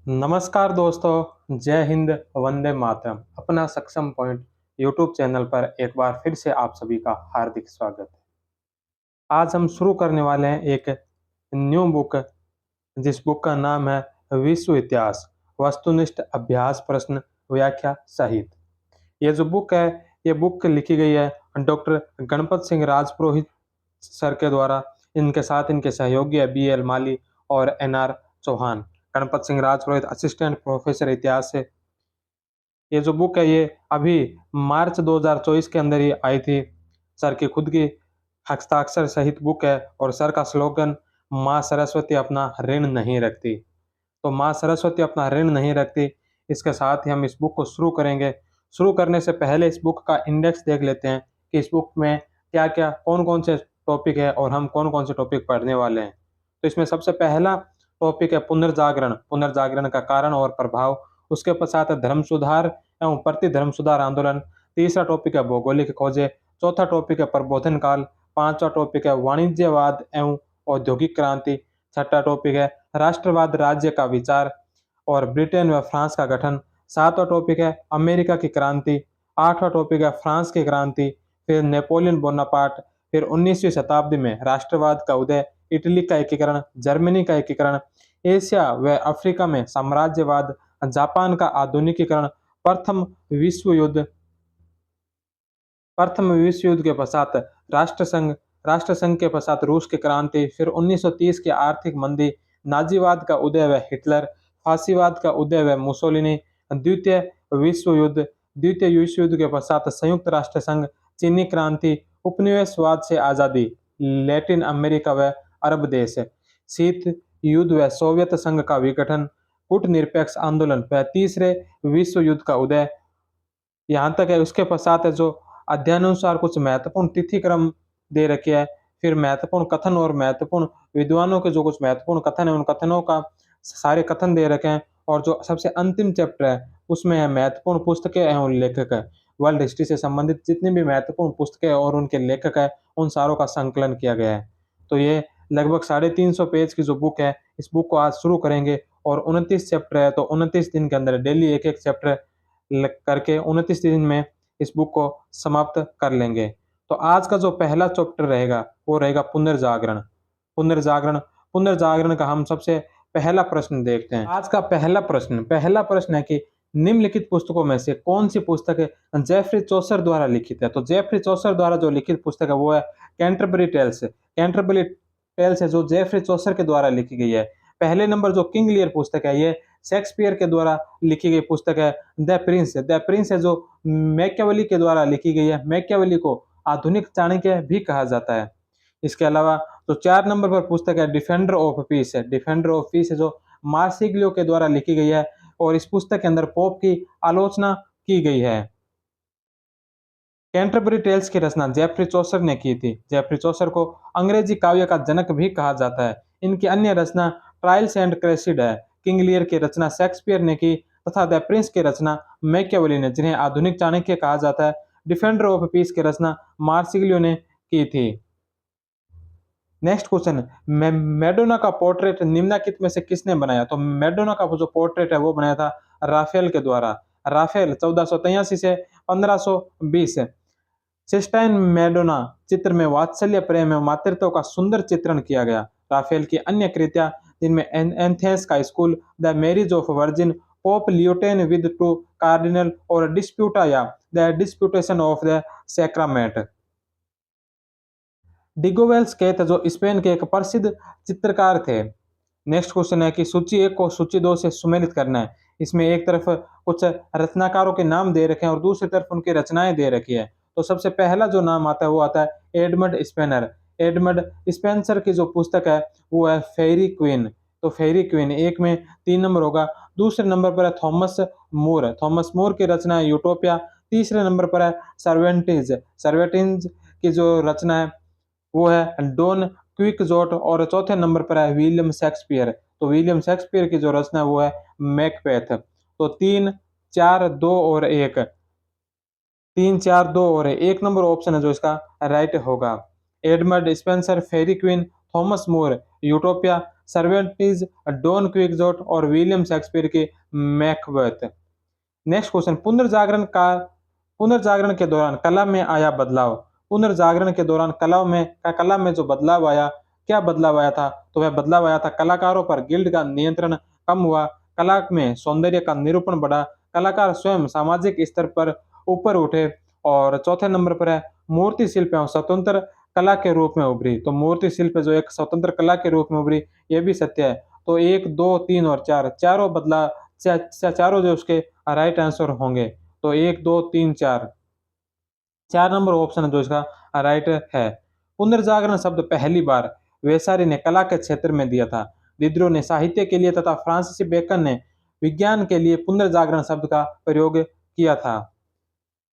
नमस्कार दोस्तों, जय हिंद, वंदे मातरम। अपना सक्षम पॉइंट यूट्यूब चैनल पर एक बार फिर से आप सभी का हार्दिक स्वागत है। आज हम शुरू करने वाले हैं एक न्यू बुक, जिस बुक का नाम है विश्व इतिहास, वस्तुनिष्ठ अभ्यास प्रश्न व्याख्या सहित। ये जो बुक है, ये बुक लिखी गई है डॉक्टर गणपत सिंह राजपुरोहित सर के द्वारा। इनके साथ इनके सहयोगी है बी एल माली और N R Chauhan. Ganpat Singh Rajpurohit assistant professor इतिहास से ये जो बुक है, ये अभी मार्च 2024 के अंदर ही आई थी। सर की खुद की हस्ताक्षर सहित बुक है और सर का स्लोगन माँ सरस्वती अपना ऋण नहीं रखती। तो माँ सरस्वती अपना ऋण नहीं रखती, इसके साथ ही हम इस बुक को शुरू करेंगे। शुरू करने से पहले इस बुक का इंडेक्स देख लेते हैं कि इस बुक में क्या-क्या, कौन-कौन से टॉपिक है और हम कौन-कौन से टॉपिक पढ़ने वाले हैं। तो इसमें सबसे पहला टॉपिक है पुनर्जागरण, पुनर्जागरण का कारण और प्रभाव। उसके पश्चात है धर्म सुधार एवं प्रतिधर्म सुधार आंदोलन। तीसरा टॉपिक है भौगोलिक खोजें। चौथा टॉपिक है प्रबोधन काल। पांचवा टॉपिक है वाणिज्यवाद एवं औद्योगिक क्रांति। छठा टॉपिक है राष्ट्रवाद राज्य का विचार और ब्रिटेन व फ्रांस का गठन। सातवां टॉपिक है अमेरिका की क्रांति। आठवां टॉपिक है फ्रांस की क्रांति। फिर नेपोलियन बोनापार्ट। फिर 19वीं शताब्दी में राष्ट्रवाद का उदय, इटली का एकीकरण, जर्मनी का एकीकरण, एशिया व अफ्रीका में साम्राज्यवाद, जापान का आधुनिकीकरण, प्रथम विश्व युद्ध प्रथम विश्व युद्ध के पश्चात राष्ट्रसंघ राष्ट्रसंघ के पश्चात रूस की क्रांति, फिर 1930 की आर्थिक मंदी, नाजीवाद का उदय व हिटलर, फांसीवाद का उदय व मुसोलिनी, द्वितीय विश्व युद्ध द्वितीय विश्व युद्ध के पश्चात संयुक्त राष्ट्र संघ, चीनी क्रांति, उपनिवेशवाद से आजादी, लैटिन अमेरिका व अरब देश, शीत युद्ध व सोवियत संघ का विघटन, कूटनिरपेक्ष आंदोलन व तीसरे विश्व युद्ध का उदय। यहाँ तक है। उसके पश्चात है जो अध्ययनानुसार कुछ महत्वपूर्ण तिथि क्रम दे रखे है, फिर महत्वपूर्ण कथन और महत्वपूर्ण विद्वानों के जो कुछ महत्वपूर्ण कथन है, उन कथनों का सारे कथन दे रखे हैं। और जो सबसे अंतिम चैप्टर है, उसमें है महत्वपूर्ण पुस्तकें एवं लेखक है। वर्ल्ड हिस्ट्री से संबंधित जितनी भी महत्वपूर्ण पुस्तकें और उनके लेखक है, उन सारों का संकलन किया गया है। तो ये लगभग 350 पेज की जो बुक है, इस बुक को आज शुरू करेंगे। और 29 चैप्टर है, तो 29 दिन के अंदर डेली एक एक चैप्टर करके 29 दिन में इस बुक को समाप्त कर लेंगे। तो आज का जो पहला चैप्टर रहेगा, वो रहेगा पुनर्जागरण। पुनर्जागरण पुनर्जागरण का हम सबसे पहला प्रश्न देखते हैं। आज का पहला प्रश्न है कि निम्नलिखित पुस्तकों में से कौन सी पुस्तक जेफरी चौसर द्वारा लिखित है। तो जेफरी चौसर द्वारा जो लिखित पुस्तक है, वो है कैंटरबरी टेल्स। कैंटरबरी टेल्स है जो जेफरी चौसर के द्वारा लिखी गई है। पहले नंबर जो किंग लियर पुस्तक है, ये शेक्सपियर के द्वारा लिखी गई पुस्तक है द प्रिंस है जो मैकियावेली के द्वारा लिखी गई है। मैकियावेली को आधुनिक चाणक्य भी कहा जाता है। इसके अलावा जो 4 नंबर पर पुस्तक है डिफेंडर ऑफ पीस है। डिफेंडर ऑफ पीस है जो मार्सिलियो के द्वारा लिखी गई है और इस पुस्तक के अंदर पोप की आलोचना की गई है। कैंटरबरी टेल्स की रचना जेफरी चौसर ने की थी। जेफरी चौसर को अंग्रेजी काव्य का जनक भी कहा जाता है। इनकी अन्य रचना ट्रायल्स एंड क्रेसिड है। किंग लियर की रचना शेक्सपियर ने की तथा द प्रिंस की रचना मैकियावेली ने, जिन्हें आधुनिक चाणक्य कहा जाता है। डिफेंडर ऑफ पीस की रचना मार्सिलियो ने की थी। नेक्स्ट क्वेश्चन, मैडोना का पोर्ट्रेट निम्नलिखित में से किसने बनाया। तो मैडोना का जो पोर्ट्रेट है, वो बनाया था राफेल के द्वारा। राफेल 1483 से 1520। सिस्टाइन मैडोना चित्र में वात्सल्य प्रेम एवं मातृत्व का सुंदर चित्रण किया गया। राफेल की अन्य कृतियां, जिनमें एथेंस का school, the marriage of virgin, pope Leo ten with two cardinal और डिस्प्यूटा या the disputation of the sacrament. Diego Velazquez कहते जो स्पेन के एक प्रसिद्ध चित्रकार थे। नेक्स्ट क्वेश्चन है कि सूची 1 को सूची 2 से सुमेलित करना है। इसमें एक तरफ कुछ रचनाकारों के नाम दे रखे हैं और दूसरी तरफ उनकी रचनाएं दे रखी है। तो सबसे पहला जो नाम आता है, वो आता है एडमंड स्पेनर। एडमंड स्पेंसर की जो पुस्तक है, वो है फेयरी क्वीन। तो फेयरी क्वीन एक में 3 नंबर होगा। दूसरे नंबर पर है थॉमस मोर। थॉमस मोर की रचना है यूटोपिया। तीसरे नंबर पर है सर्वेंटीज। सर्वेंटीज की जो रचना है, वो है डॉन क्विक्सोट। और चौथे नंबर पर है विलियम शेक्सपियर। तो विलियम शेक्सपियर की जो रचना है, वो है मैकबेथ। तो 3 4 2 और 1, 3 4 2 और 1 नंबर ऑप्शन है जो इसका राइट होगा। Edmund Spenser, Faerie Queene, Thomas More, Utopia, Cervantes, Don Quixote और विलियम शेक्सपियर की मैकबेथ। नेक्स्ट क्वेश्चन, पुनर्जागरण के दौरान कला में आया बदलाव। पुनर्जागरण के दौरान कला में जो बदलाव आया, क्या बदलाव आया था? तो वह बदलाव आया था कलाकारों पर गिल्ड का नियंत्रण कम हुआ, कला में सौंदर्य का निरूपण बढ़ा, कलाकार स्वयं सामाजिक स्तर पर ऊपर उठे। और चौथे नंबर पर है मूर्ति शिल्प एवं स्वतंत्र कला के रूप में उभरी। तो मूर्ति शिल्प जो एक स्वतंत्र कला के रूप में उभरी, ये भी सत्य है। तो एक, दो, तीन और चार, चारों जो उसके राइट आंसर होंगे। तो एक, दो, तीन, चार, 4 नंबर ऑप्शन है जो इसका राइट है। पुनर्जागरण शब्द पहली बार वेसारी ने कला के क्षेत्र में दिया था, दिदरो ने साहित्य के लिए तथा फ्रांसिस बेकन ने विज्ञान के लिए पुनर्जागरण शब्द का प्रयोग किया था।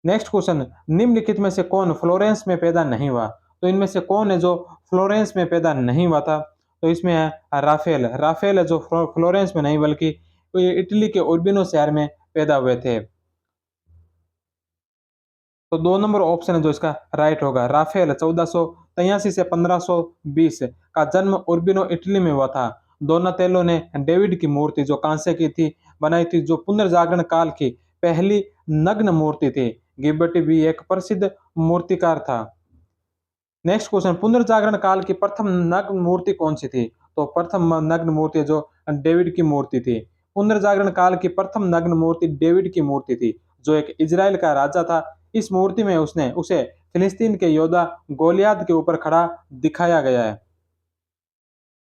नेक्स्ट क्वेश्चन, निम्नलिखित में से कौन फ्लोरेंस में पैदा नहीं हुआ? तो इनमें से कौन है जो फ्लोरेंस में पैदा नहीं हुआ था? तो इसमें है राफेल। राफेल है जो फ्लोरेंस में नहीं बल्कि इटली के उर्बिनो शहर में पैदा हुए थे। तो 2 नंबर ऑप्शन है जो इसका राइट होगा। राफेल 1483 से 1520 का जन्म उर्बिनो इटली में हुआ था। दोनातेलो ने डेविड की मूर्ति जो कांसे की थी बनाई थी, जो पुनर्जागरण काल की पहली नग्न मूर्ति थी। गिबर्टी भी एक प्रसिद्ध मूर्तिकार था। नेक्स्ट क्वेश्चन, पुनर्जागरण काल की प्रथम नग्न मूर्ति कौन सी थी? तो प्रथम नग्न मूर्ति जो डेविड की मूर्ति थी। पुनर्जागरण काल की प्रथम नग्न मूर्ति डेविड की मूर्ति थी, जो एक इजराइल का राजा था। इस मूर्ति में उसने उसे फिलिस्तीन के योद्धा गोलियाद के ऊपर खड़ा दिखाया गया है।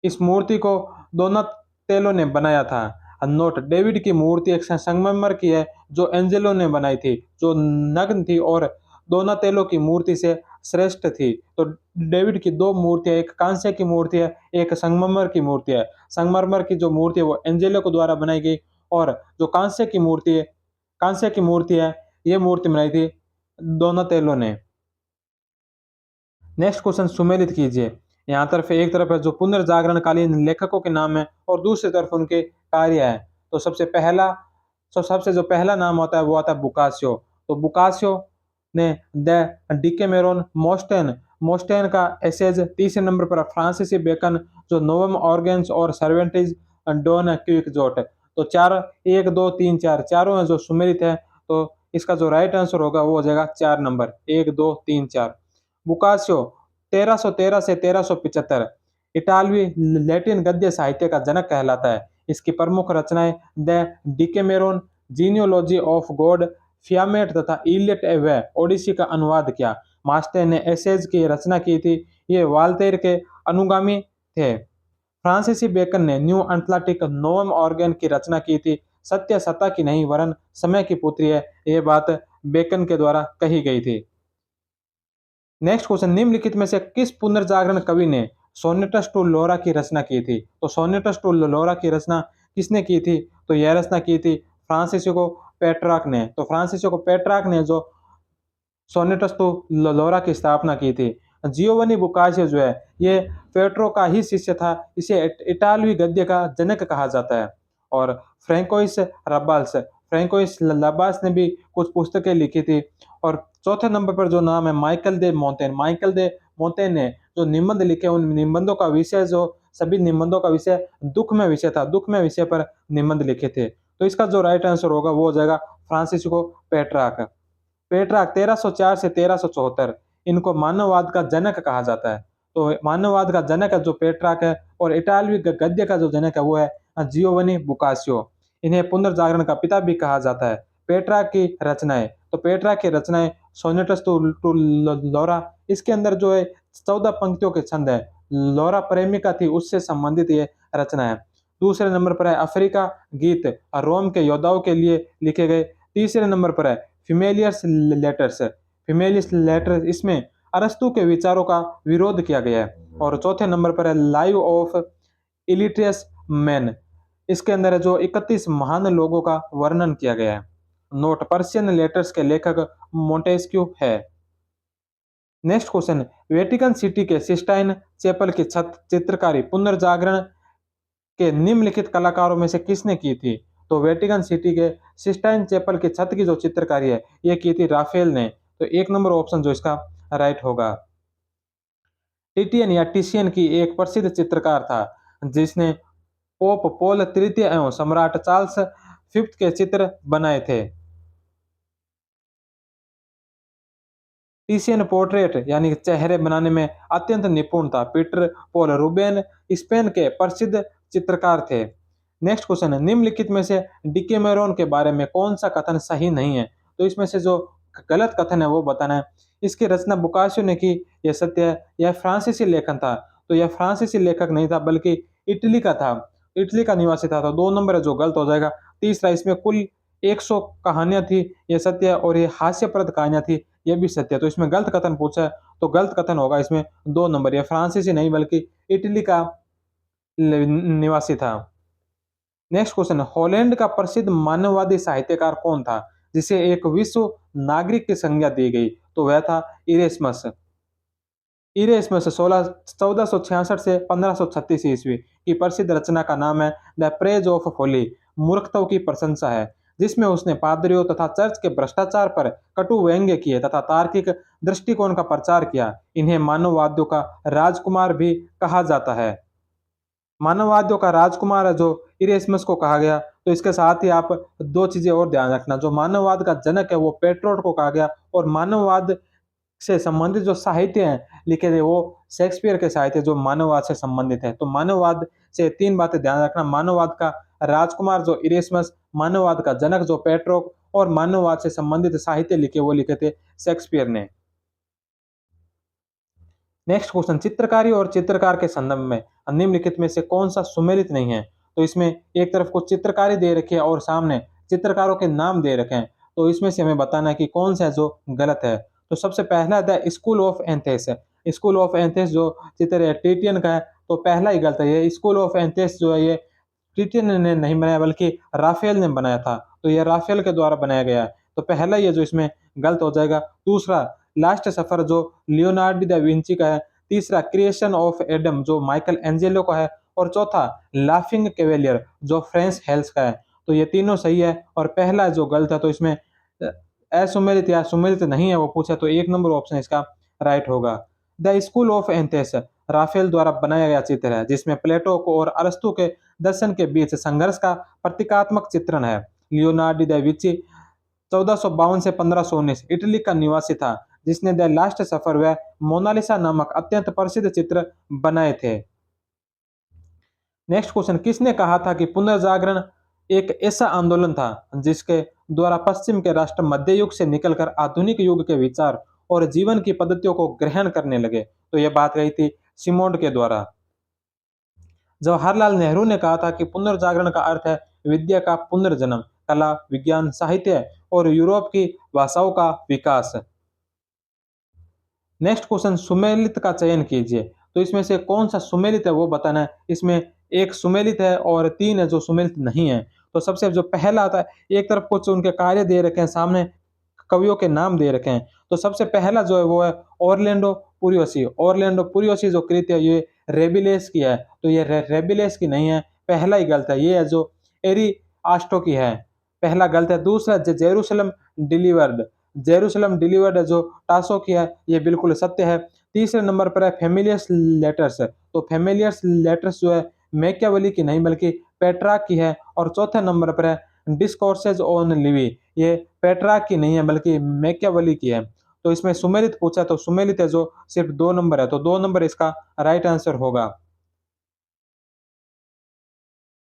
इस मूर्ति को दोनातेलो ने बनाया था। नोट, डेविड की मूर्ति एक संगमरमर की है जो एंजेलो ने बनाई थी, जो नग्न थी और दोनातेलो की मूर्ति से श्रेष्ठ थी। तो डेविड की दो मूर्तियां, एक कांस्य की मूर्ति है, एक संगमरमर की मूर्ति है। संगमरमर की जो मूर्ति है वो एंजेलो को द्वारा बनाई गई, और जो कांस्य की मूर्ति है, ये मूर्ति बनाई थी दोनातेलो ने। नेक्स्ट क्वेश्चन सुमेलित कीजिए। यहाँ तरफ एक तरफ है जो पुनर्जागरण कालीन लेखकों के नाम है और दूसरी तरफ उनके कार्य है। तो सबसे जो पहला नाम होता है वो आता है बुकासियो। तो बुकासियो ने द डिकेमेरोन, मोस्टेन का एसेज। तीसरे नंबर पर फ्रांसिस बेकन जो नोवम ऑर्गेन्स और सर्वेंटीज डॉन क्विक्सोट। तो चार, एक, दो, तीन, चार, चारों है जो सुमेलित है। तो इसका जो राइट आंसर होगा वो हो जाएगा 4 नंबर, 1, 2, 3, 4। बुकासियो 1313 से 1375 इटालवी लैटिन गद्य साहित्य का जनक कहलाता है। इसकी प्रमुख रचनाएं द डिकेमेरोन, जीनियोलॉजी ऑफ गॉड, फियामेट तथा इलियट व ओडिसी का अनुवाद किया। मास्टर ने एसेज की रचना की थी, ये वाल्तेर के अनुगामी थे। फ्रांसीसी बेकन ने न्यू अटलांटिक नोवम ऑर्गन की रचना की थी। सत्य सत्ता की नहीं वरन समय की पुत्री है, ये बात बेकन के द्वारा कही गई थी। नेक्स्ट क्वेश्चन, निम्नलिखित में से किस पुनर्जागरण कवि ने सोनेटस टू लोरा की रचना की थी? तो सोनेटस टू लोरा की रचना किसने की थी? तो यह रचना की थी फ्रांसिस्को पेट्रार्क ने। तो फ्रांसिस्को पेट्रार्क ने जो सोनेटस टू लोरा की स्थापना की थी। जियोवनी बुकासियो जो है ये पेट्रो का ही शिष्य था। इसे इटालवी गद्य का जनक कहा जाता है। और फ्रेंकोइस लबास ने भी कुछ पुस्तकें लिखी थी। और चौथे नंबर पर जो नाम है माइकल दे मोंटेन ने जो निबंध लिखे, उन निबंधों का विषय जो सभी निबंधों का विषय दुख में विषय था, दुख में विषय पर निबंध लिखे थे। तो इसका जो राइट आंसर होगा वो हो जाएगा फ्रांसिस्को पेट्रार्क। पेट्रार्क 1304 से 1374, इनको मानववाद का जनक कहा जाता है। तो मानववाद का जनक है जो पेट्रार्क है, और इटालवी गद्य का जो जनक है वो है जियोवनी बुकासियो। इन्हें पुनर्जागरण का पिता भी कहा जाता है। पेट्रार्क की रचनाएं, तो पेट्रार्क की रचनाएं सोनेटस टू लोरा, इसके अंदर जो है 14 पंक्तियों के छंद है। लोरा प्रेमिका थी, उससे संबंधित ये रचना है। दूसरे नंबर पर है अफ्रीका गीत, रोम के योद्धाओं के लिए लिखे गए। तीसरे नंबर पर है फिमेलियस लेटर्स, इसमें अरस्तु के विचारों का विरोध किया गया है। और चौथे नंबर पर है लाइव ऑफ इलिट्रियस मैन, इसके अंदर है जो 31 महान लोगों का वर्णन किया गया है। नोट, पर्शियन लेटर्स के लेखक मोंटेस्क्यू है। नेक्स्ट क्वेश्चन, वेटिकन सिटी के सिस्टाइन चैपल की छत चित्रकारी पुनर्जागरण के निम्नलिखित कलाकारों में से किसने की थी? तो वेटिकन सिटी के सिस्टाइन चैपल की छत की जो चित्रकारी है ये की थी राफेल ने। तो 1 नंबर ऑप्शन जो इसका राइट होगा। टिटियन या टिशियन की एक प्रसिद्ध चित्रकार था, जिसने पोप पॉल तृतीय एवं सम्राट चार्ल्स फिफ्थ के चित्र बनाए थे। टिशियन पोर्ट्रेट यानी कि चेहरे बनाने में अत्यंत निपुण था। पीटर पॉल रूबेन स्पेन के प्रसिद्ध चित्रकार थे। नेक्स्ट क्वेश्चन है, निम्नलिखित में से डिकेमेरोन के बारे में कौन सा कथन सही नहीं है? तो इसमें से जो गलत कथन है वो बताना है। इसकी रचना बोकासियो ने की, यह सत्य है। यह फ्रांसीसी लेखन था, तो यह फ्रांसीसी लेखक नहीं था बल्कि इटली का था, इटली का निवासी था। तो 2 नंबर है जो गलत हो जाएगा। तीसरा, इसमें कुल 100 कहानियां थी, यह सत्य है। और ये हास्यप्रद कहानियां थी, ये भी सत्य है। तो इसमें गलत कथन पूछा है, तो गलत कथन होगा इसमें 2 नंबर। ये फ्रांसीसी नहीं बल्कि इटली का निवासी था। नेक्स्ट क्वेश्चन, हॉलैंड का प्रसिद्ध मानववादी साहित्यकार कौन था जिसे एक विश्व नागरिक की संज्ञा दी गई? तो वह था इरेस्मस। इरेस्मस 1466 से 1536 ईस्वी की प्रसिद्ध रचना का नाम है द प्रेज ऑफ फोली, मूर्खताओं की प्रशंसा है, जिसमें उसने पादरियों तथा चर्च के भ्रष्टाचार पर कटु व्यंग्य किए तथा तार्किक दृष्टिकोण का प्रचार किया। इन्हें मानववादियों का राजकुमार भी कहा जाता है। मानववादियों का राजकुमार है जो इरेस्मस को कहा गया। तो इसके साथ ही आप 2 चीजें और ध्यान रखना, जो मानववाद का जनक है वो पेट्रोट को कहा गया, और मानववाद से संबंधित जो साहित्य हैं लिखे थे वो शेक्सपियर के साहित्य जो मानववाद से संबंधित है। तो मानववाद से 3 बातें ध्यान रखना, मानववाद का राजकुमार जो इरेस्मस, मानववाद का जनक जो पेट्रोक, और मानववाद से संबंधित साहित्य लिखे थे शेक्सपियर ने। नेक्स्ट क्वेश्चन, चित्रकारी और चित्रकार के संदर्भ में निम्नलिखित में से कौन सा सुमेलित नहीं है? तो इसमें एक तरफ कुछ चित्रकारी दे रखी है और सामने चित्रकारों के नाम दे रखे हैं। तो इसमें से हमें बताना है कि कौन सा जो गलत है। तो सबसे पहला द स्कूल ऑफ एथेंस है। स्कूल ऑफ एथेंस जो चित्र है टिटियन का है, तो पहला ही गलत है। ये स्कूल ऑफ एथेंस जो है ये टिटियन ने नहीं बनाया बल्कि राफेल ने बनाया था। तो ये राफेल के द्वारा बनाया गया है। तो पहला ये जो इसमें गलत हो जाएगा। दूसरा, लास्ट सफर जो लियोनार्डो दा विंची का है। तीसरा, क्रिएशन ऑफ एडम जो माइकल एंजेलो का है। और चौथा, लाफिंग कैवेलियर जो फ्रेंस हेल्स का है। तो ये तीनों सही है और पहला जो गलत है। तो इसमें असुमेलित या सुमेलित नहीं है वो पूछा, तो 1 नंबर ऑप्शन इसका राइट होगा। The school of Athens Raphael द्वारा बनाया गया चित्र है, जिसमें प्लेटो को और अरस्तु के दर्शन के बीच संघर्ष का प्रतीकात्मक चित्रण है। लियोनार्डो दा विंची 1452 से 1519 इटली का निवासी था, जिसने द लास्ट सफर व मोनालिसा नामक अत्यंत प्रसिद्ध चित्र बनाए थे। नेक्स्ट क्वेश्चन, किसने कहा था कि पुनर्जागरण एक ऐसा आंदोलन था जिसके द्वारा पश्चिम के राष्ट्र मध्य युग से निकलकर आधुनिक युग के विचार और जीवन की पद्धतियों को ग्रहण करने लगे? तो यह बात कही थी सिमोंड के द्वारा। जवाहरलाल नेहरू ने कहा था कि पुनर्जागरण का अर्थ है विद्या का पुनर्जन्म, कला, विज्ञान, साहित्य और यूरोप की भाषाओं का विकास। नेक्स्ट क्वेश्चन, सुमेलित का चयन कीजिए। तो इसमें से कौन सा सुमेलित है वो बताना है। इसमें एक सुमेलित है और 3 है जो सुमेलित नहीं है। तो सबसे जो पहला आता है, एक तरफ कुछ उनके कार्य दे रखे हैं, सामने कवियों के नाम दे रखे हैं। तो सबसे पहला जो है वो है ऑरलैंडो पुरियोसी। ऑरलैंडो पुरियोसी जो कृति है ये रेबिलेस की है। तो ये रेबिलेस की नहीं है, पहला ही गलत है। ये है जो एरी आस्टो की है, पहला गलत है। दूसरा जेरूशलम डिलीवर्ड, जेरूशलम डिलीवर्ड जो टासो की है, ये बिल्कुल सत्य है। तीसरे नंबर पर है फेमिलियस लेटर्स। तो फेमिलियस लेटर्स जो है मैकियावेली की नहीं बल्कि पेट्रार्क की है। और चौथे नंबर पर है डिस्कोर्सेज ऑन लिवी, ये पेट्रार्क की नहीं है बल्कि मैकियावेली की है। तो इसमें सुमेलित पूछा, तो सुमेलित है जो सिर्फ 2 नंबर है। तो 2 नंबर इसका राइट आंसर होगा।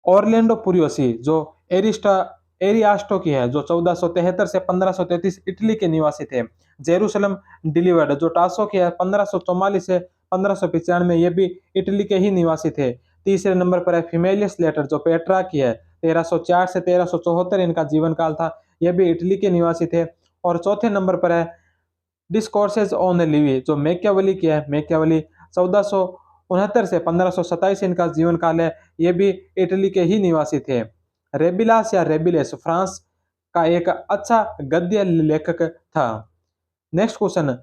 ऑरलैंडो पुरियोसी जो एरिस्टा एरियास्टो की है, जो 1473 से 1533 इटली के निवासी थे। जेरूशलम डिलीवर्ड जो टासो की है, 1544 से 1595, ये भी इटली के ही निवासी थे। तीसरे नंबर पर है फिमेलियस लेटर जो पेट्रा की है, 1304 से 1374 इनका जीवन काल था, ये भी इटली के निवासी थे। और चौथे नंबर पर है डिस्कोर्सेज ऑन लिवी जो मैकियावेली की है। मैकियावेली 1469 से 1527 इनका जीवन काल है, ये भी इटली के ही निवासी थे। रेबिलास या रेबिलेस फ्रांस का एक अच्छा गद्य लेखक था। नेक्स्ट क्वेश्चन,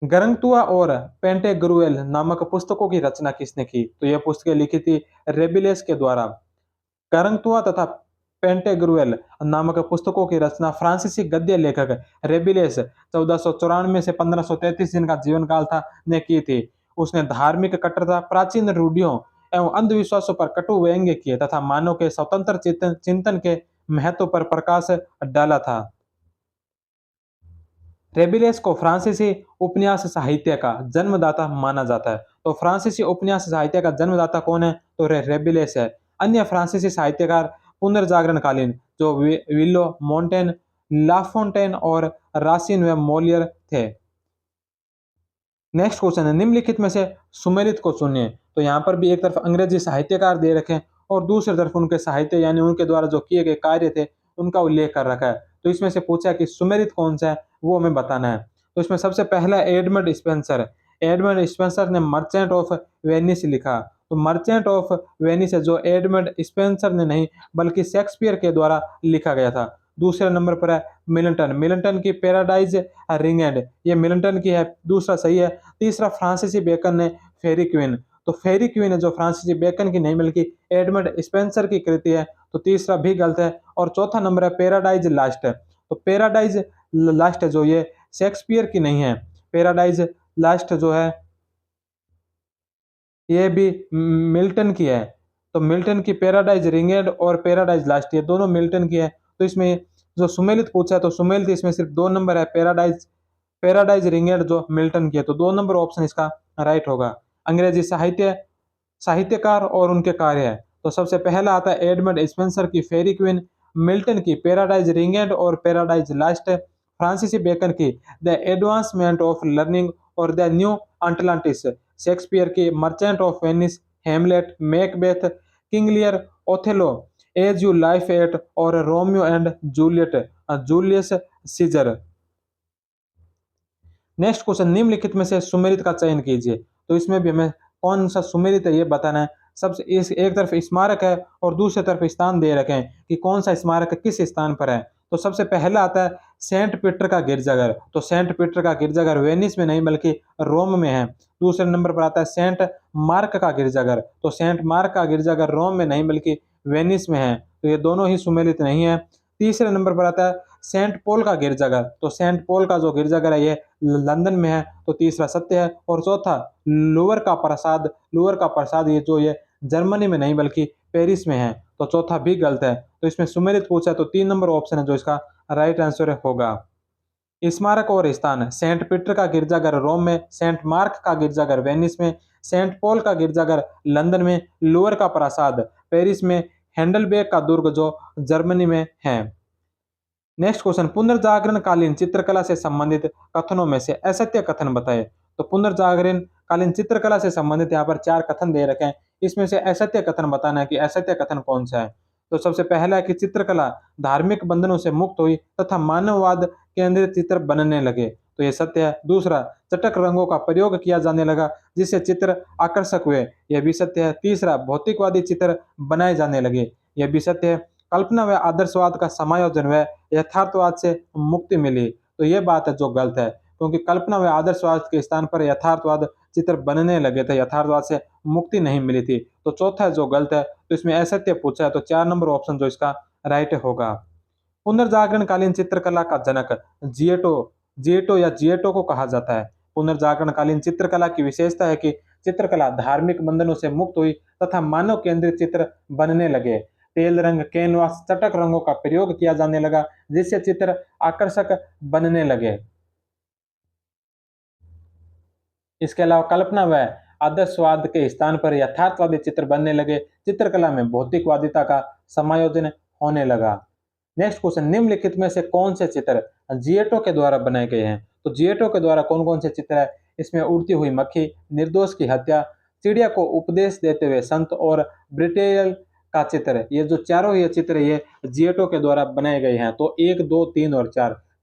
गरंगतुआ और पेंटेग्रुएल नामक पुस्तकों की रचना किसने की? तो यह पुस्तकें लिखी थी रेबिलेस के द्वारा। गरंगतुआ तथा पेंटेग्रुएल नामक पुस्तकों की रचना फ्रांसीसी गद्य लेखक रेबिलेस 1494 से 1533 जिनका जीवन काल था ने की थी। उसने धार्मिक कट्टरता, प्राचीन रूढ़ियों एवं अंधविश्वासों पर कटु व्यंग्य किए तथा मानव के स्वतंत्र चिंतन के महत्व पर प्रकाश डाला था। रेबिलेस को फ्रांसीसी उपन्यास साहित्य का जन्मदाता माना जाता है। तो फ्रांसीसी उपन्यास साहित्य का जन्मदाता कौन है? तो रेबिलेस है। अन्य फ्रांसीसी साहित्यकार पुनर्जागरणकालीन जो विलो, मोंटेन, लाफोंटेन और रासिन व मोलियर थे। नेक्स्ट क्वेश्चन है, निम्नलिखित में से सुमेलित को चुनिए। तो यहाँ पर भी एक तरफ अंग्रेजी साहित्यकार दे रखे हैं और दूसरी तरफ उनके साहित्य यानी उनके द्वारा जो किए गए कार्य थे उनका उल्लेख कर रखा है। तो इसमें से पूछा कि सुमेलित कौन सा है, वो हमें बताना है। तो इसमें सबसे पहला एडमंड स्पेंसर है। एडमंड स्पेंसर ने मर्चेंट ऑफ वेनिस लिखा। तो मर्चेंट ऑफ वेनिस है जो एडमंड स्पेंसर ने नहीं बल्कि शेक्सपियर के द्वारा लिखा गया था। दूसरे नंबर पर है मिल्टन। मिल्टन की पैराडाइज रिंगेड, ये मिल्टन की है, दूसरा सही है। तीसरा फ्रांसीसी बेकन ने फेरी क्वीन। तो फेरी क्वीन है जो फ्रांसीसी बेकन की नहीं बल्कि एडमंड स्पेंसर की कृति है। तो तीसरा भी गलत है। और चौथा नंबर है पैराडाइज लास्ट। तो पैराडाइज लास्ट जो ये शेक्सपियर की नहीं है। पैराडाइज लास्ट जो है ये भी मिल्टन की है। तो मिल्टन की पैराडाइज रिंगेड और पैराडाइज लास्ट ये दोनों मिल्टन की है। तो इसमें जो सुमेलित पूछा है तो सुमेलित इसमें सिर्फ 2 नंबर है, पैराडाइज पैराडाइज रिंगेड जो मिल्टन की है। तो 2 नंबर ऑप्शन इसका राइट होगा। अंग्रेजी साहित्यकार और उनके कार्य है। तो सबसे पहला आता है एडमंड स्पेंसर की फेरी क्वीन, मिल्टन की पैराडाइज रिंगेड और पैराडाइज लास्ट, फ्रांसीसी बेकन की द एडवांसमेंट ऑफ लर्निंग और द न्यू अटलांटिस, शेक्सपियर की Merchant of Venice, Hamlet, Macbeth, King Lear, Othello, As You Like It और Romeo and Juliet, Julius Caesar. Next question, निम्नलिखित में से सुमेलित का चयन कीजिए। तो इसमें भी हमें कौन सा सुमेलित है ये बताना है। सबसे इस एक तरफ स्मारक है और दूसरी तरफ स्थान दे रखे हैं कि कौन सा स्मारक किस स्थान पर है। तो सबसे पहला आता है सेंट पीटर का गिरजाघर। तो सेंट पीटर का गिरजाघर वेनिस में नहीं बल्कि रोम में है। दूसरे नंबर पर आता है सेंट मार्क का गिरजाघर। तो सेंट मार्क का गिरजाघर रोम में नहीं बल्कि वेनिस में है। तो ये दोनों ही सुमेलित नहीं है। तीसरे नंबर पर आता है सेंट पॉल का गिरजाघर। तो सेंट पॉल का जो गिरजाघर है ये लंदन में है। तो तीसरा सत्य है। और चौथा लूवर का प्रसाद ये जर्मनी में नहीं बल्कि पेरिस में है। तो चौथा भी गलत है। तो इसमें सुमेलित पूछा है तो 3 नंबर ऑप्शन है जो इसका राइट आंसर होगा। स्मारक और स्थान, सेंट पीटर का गिरजाघर रोम में, सेंट मार्क का गिरजाघर वेनिस में, सेंट पॉल का गिरजाघर लंदन में, लूवर का प्रासाद पेरिस में, हैंडलबेग का दुर्ग जो जर्मनी में है। नेक्स्ट क्वेश्चन, पुनर्जागरण कालीन चित्रकला से संबंधित कथनों में से असत्य कथन बताए। तो पुनर्जागरण कालीन चित्रकला से संबंधित यहाँ पर 4 कथन दे रखे हैं। इसमें से असत्य कथन बताना है कि असत्य कथन कौन सा है। तो सबसे पहला है कि चित्रकला धार्मिक बंधनों से मुक्त हुई तथा मानववाद केंद्रित चित्र बनने लगे। तो ये सत्य है। दूसरा, चटक रंगों का प्रयोग किया जाने लगा जिससे चित्र आकर्षक हुए। यह भी सत्य है। तीसरा, भौतिकवादी चित्र बनाए जाने लगे। यह भी सत्य है। कल्पना व आदर्शवाद का समायोजन व यथार्थवाद से मुक्ति मिली। तो ये बात है जो गलत है क्योंकि कल्पना व आदर्शवाद के स्थान पर यथार्थवाद चित्र बनने लगे थे, यथार्थवाद से मुक्ति नहीं मिली थी। तो चौथा जो गलत है। तो इसमें असत्य पूछा है तो 4 नंबर ऑप्शन जो इसका राइट होगा। पुनर्जागरण कालीन चित्रकला का जनक जिएटो जिएटो को कहा जाता है। पुनर्जागरण कालीन चित्रकला की विशेषता है कि चित्रकला धार्मिक बंधनों से मुक्त हुई तथा मानव केंद्रित चित्र बनने लगे। तेल रंग, कैनवास, चटक रंगों का प्रयोग किया जाने लगा जिससे चित्र आकर्षक बनने लगे। इसके अलावा कल्पना व आदर्शवाद के स्थान पर यथार्थवादी चित्र बनने लगे। चित्रकला में भौतिकवादिता का समायोजन होने लगा। नेक्स्ट क्वेश्चन, निम्नलिखित में से कौन से चित्र जिएटो के द्वारा बनाए गए हैं। तो जिएटो के द्वारा कौन कौन से चित्र है। इसमें उड़ती हुई मक्खी, निर्दोष की हत्या, चिड़िया को उपदेश देते हुए संत और ब्रिटेल का चित्र, ये जो चारों ये चित्र ये जिएटो के द्वारा बनाए गए हैं। तो 1, 2, 3 और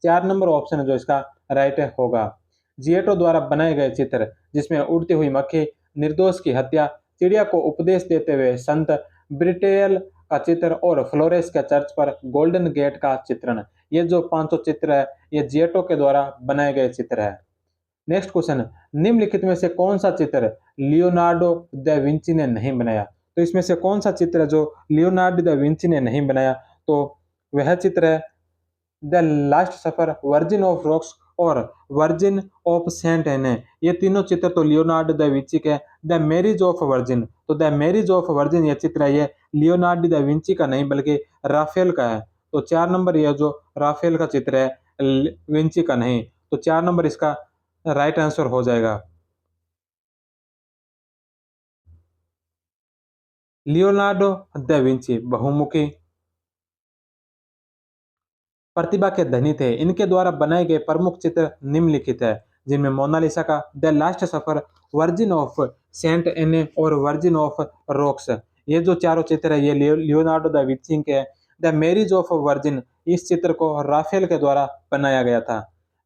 4 नंबर ऑप्शन है जो इसका राइट होगा। जिएटो द्वारा बनाए गए चित्र जिसमें उड़ती हुई मक्खी, निर्दोष की हत्या, चिड़िया को उपदेश देते हुए संत, ब्रिटेल का चित्र और फ्लोरेस के चर्च पर गोल्डन गेट का चित्रण, ये जो 500 चित्र है ये जिएटो के द्वारा बनाए गए चित्र है। नेक्स्ट क्वेश्चन, निम्नलिखित में से कौन सा चित्र लियोनार्डो दा विंची ने नहीं बनाया। तो इसमें से कौन सा चित्र है जो लियोनार्डो दा विंची ने नहीं बनाया। तो वह चित्र है the last supper, virgin of rocks और वर्जिन ऑफ सेंट एने, ये तीनों चित्र तो लियोनार्डो दा विंची के। द मैरिज ऑफ वर्जिन, तो द मैरिज ऑफ वर्जिन ये चित्र है, ये लियोनार्डो दा विंची का नहीं बल्कि राफेल का है। तो 4 नंबर ये जो राफेल का चित्र है, विंची का नहीं, तो 4 नंबर इसका राइट आंसर हो जाएगा। लियोनार्डो दा विंची बहुमुखी प्रतिभा के धनी थे। इनके द्वारा बनाए गए प्रमुख चित्र निम्नलिखित है, जिनमें मोनालिसा का the last supper, virgin of Saint Anne और वर्जिन ऑफ रॉक्स। ये जो चारों चित्र है ये लियोनार्डो दा विंची के हैं। द मैरिज ऑफ वर्जिन, इस चित्र को राफेल के द्वारा बनाया गया था।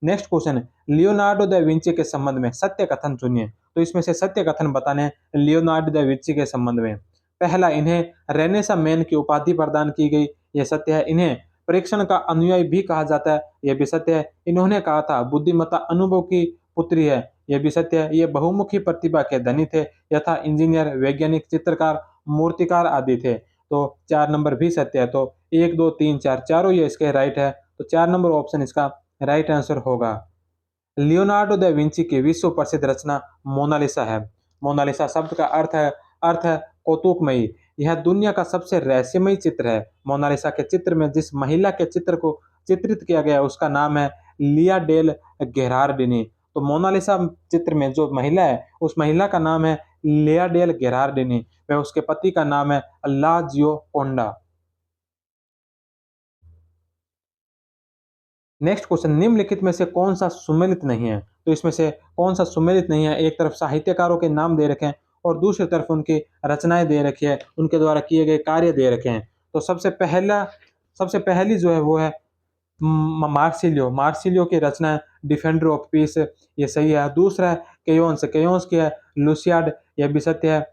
Next question, Leonardo da Vinci के संबंध में सत्य कथन चुनिए। तो इसमें से सत्य कथन बताने हैं लियोनार्डो दा विंची के संबंध में। पहला, इन्हें रेनेसा मैन की उपाधि प्रदान की गई, यह सत्य है। इन्हें परीक्षण का अनुयायी भी कहा जाता है, यह भी सत्य है। इन्होंने कहा था बुद्धिमत्ता अनुभव की पुत्री है, यह भी सत्य है। ये बहुमुखी प्रतिभा के धनी थे, यथा इंजीनियर, वैज्ञानिक, चित्रकार, मूर्तिकार आदि थे। तो 4 नंबर भी सत्य है। तो 1 2 3 4 चारों ये इसके राइट है। तो 4 नंबर ऑप्शन इसका राइट आंसर होगा। लियोनार्डो दा विंची की विश्व प्रसिद्ध रचना मोनालिसा है। मोनालिसा शब्द का अर्थ है कौतुकमयी। यह दुनिया का सबसे रहस्यमयी चित्र है। मोनालिसा के चित्र में जिस महिला के चित्र को चित्रित किया गया है उसका नाम है लिया डेल गेरार्डिनी। तो मोनालिसा चित्र में जो महिला है उस महिला का नाम है लिया डेल गेरार्डिनी, वह उसके पति का नाम है लाजियो कोंडा। नेक्स्ट क्वेश्चन, निम्नलिखित में से कौन सा सुमेलित नहीं है। तो इसमें से कौन सा सुमेलित नहीं है। एक तरफ साहित्यकारों के नाम दे रखे हैं और दूसरी तरफ उनकी रचनाएं दे रखी है, उनके द्वारा किए गए कार्य दे रखे हैं। तो सबसे पहली जो है वो है मार्सिलियो। मार्सिलियो की रचना है डिफेंडर ऑफ पीस, ये सही है। दूसरा है केयोन्स, केयोन्स की है लुसियाड, यह भी सत्य है।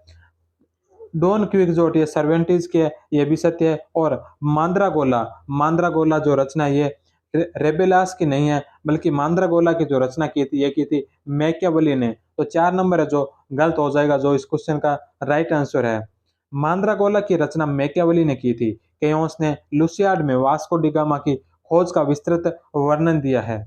डॉन क्विक्सोट, ये सर्वेंटीज की है, ये भी सत्य है। और मांद्रागोला, मांद्रागोला जो रचना है ये रेबेलास की नहीं है, बल्कि मांद्रागोला की जो रचना की थी ये की थी मैकियावेली ने। तो 4 नंबर है जो गलत हो जाएगा, जो इस क्वेश्चन का राइट आंसर है। मांद्रागोला की रचना मैकियावेली ने की थी। केयोस ने लुसियाड में वास्को डी गामा की खोज का विस्तृत वर्णन दिया है।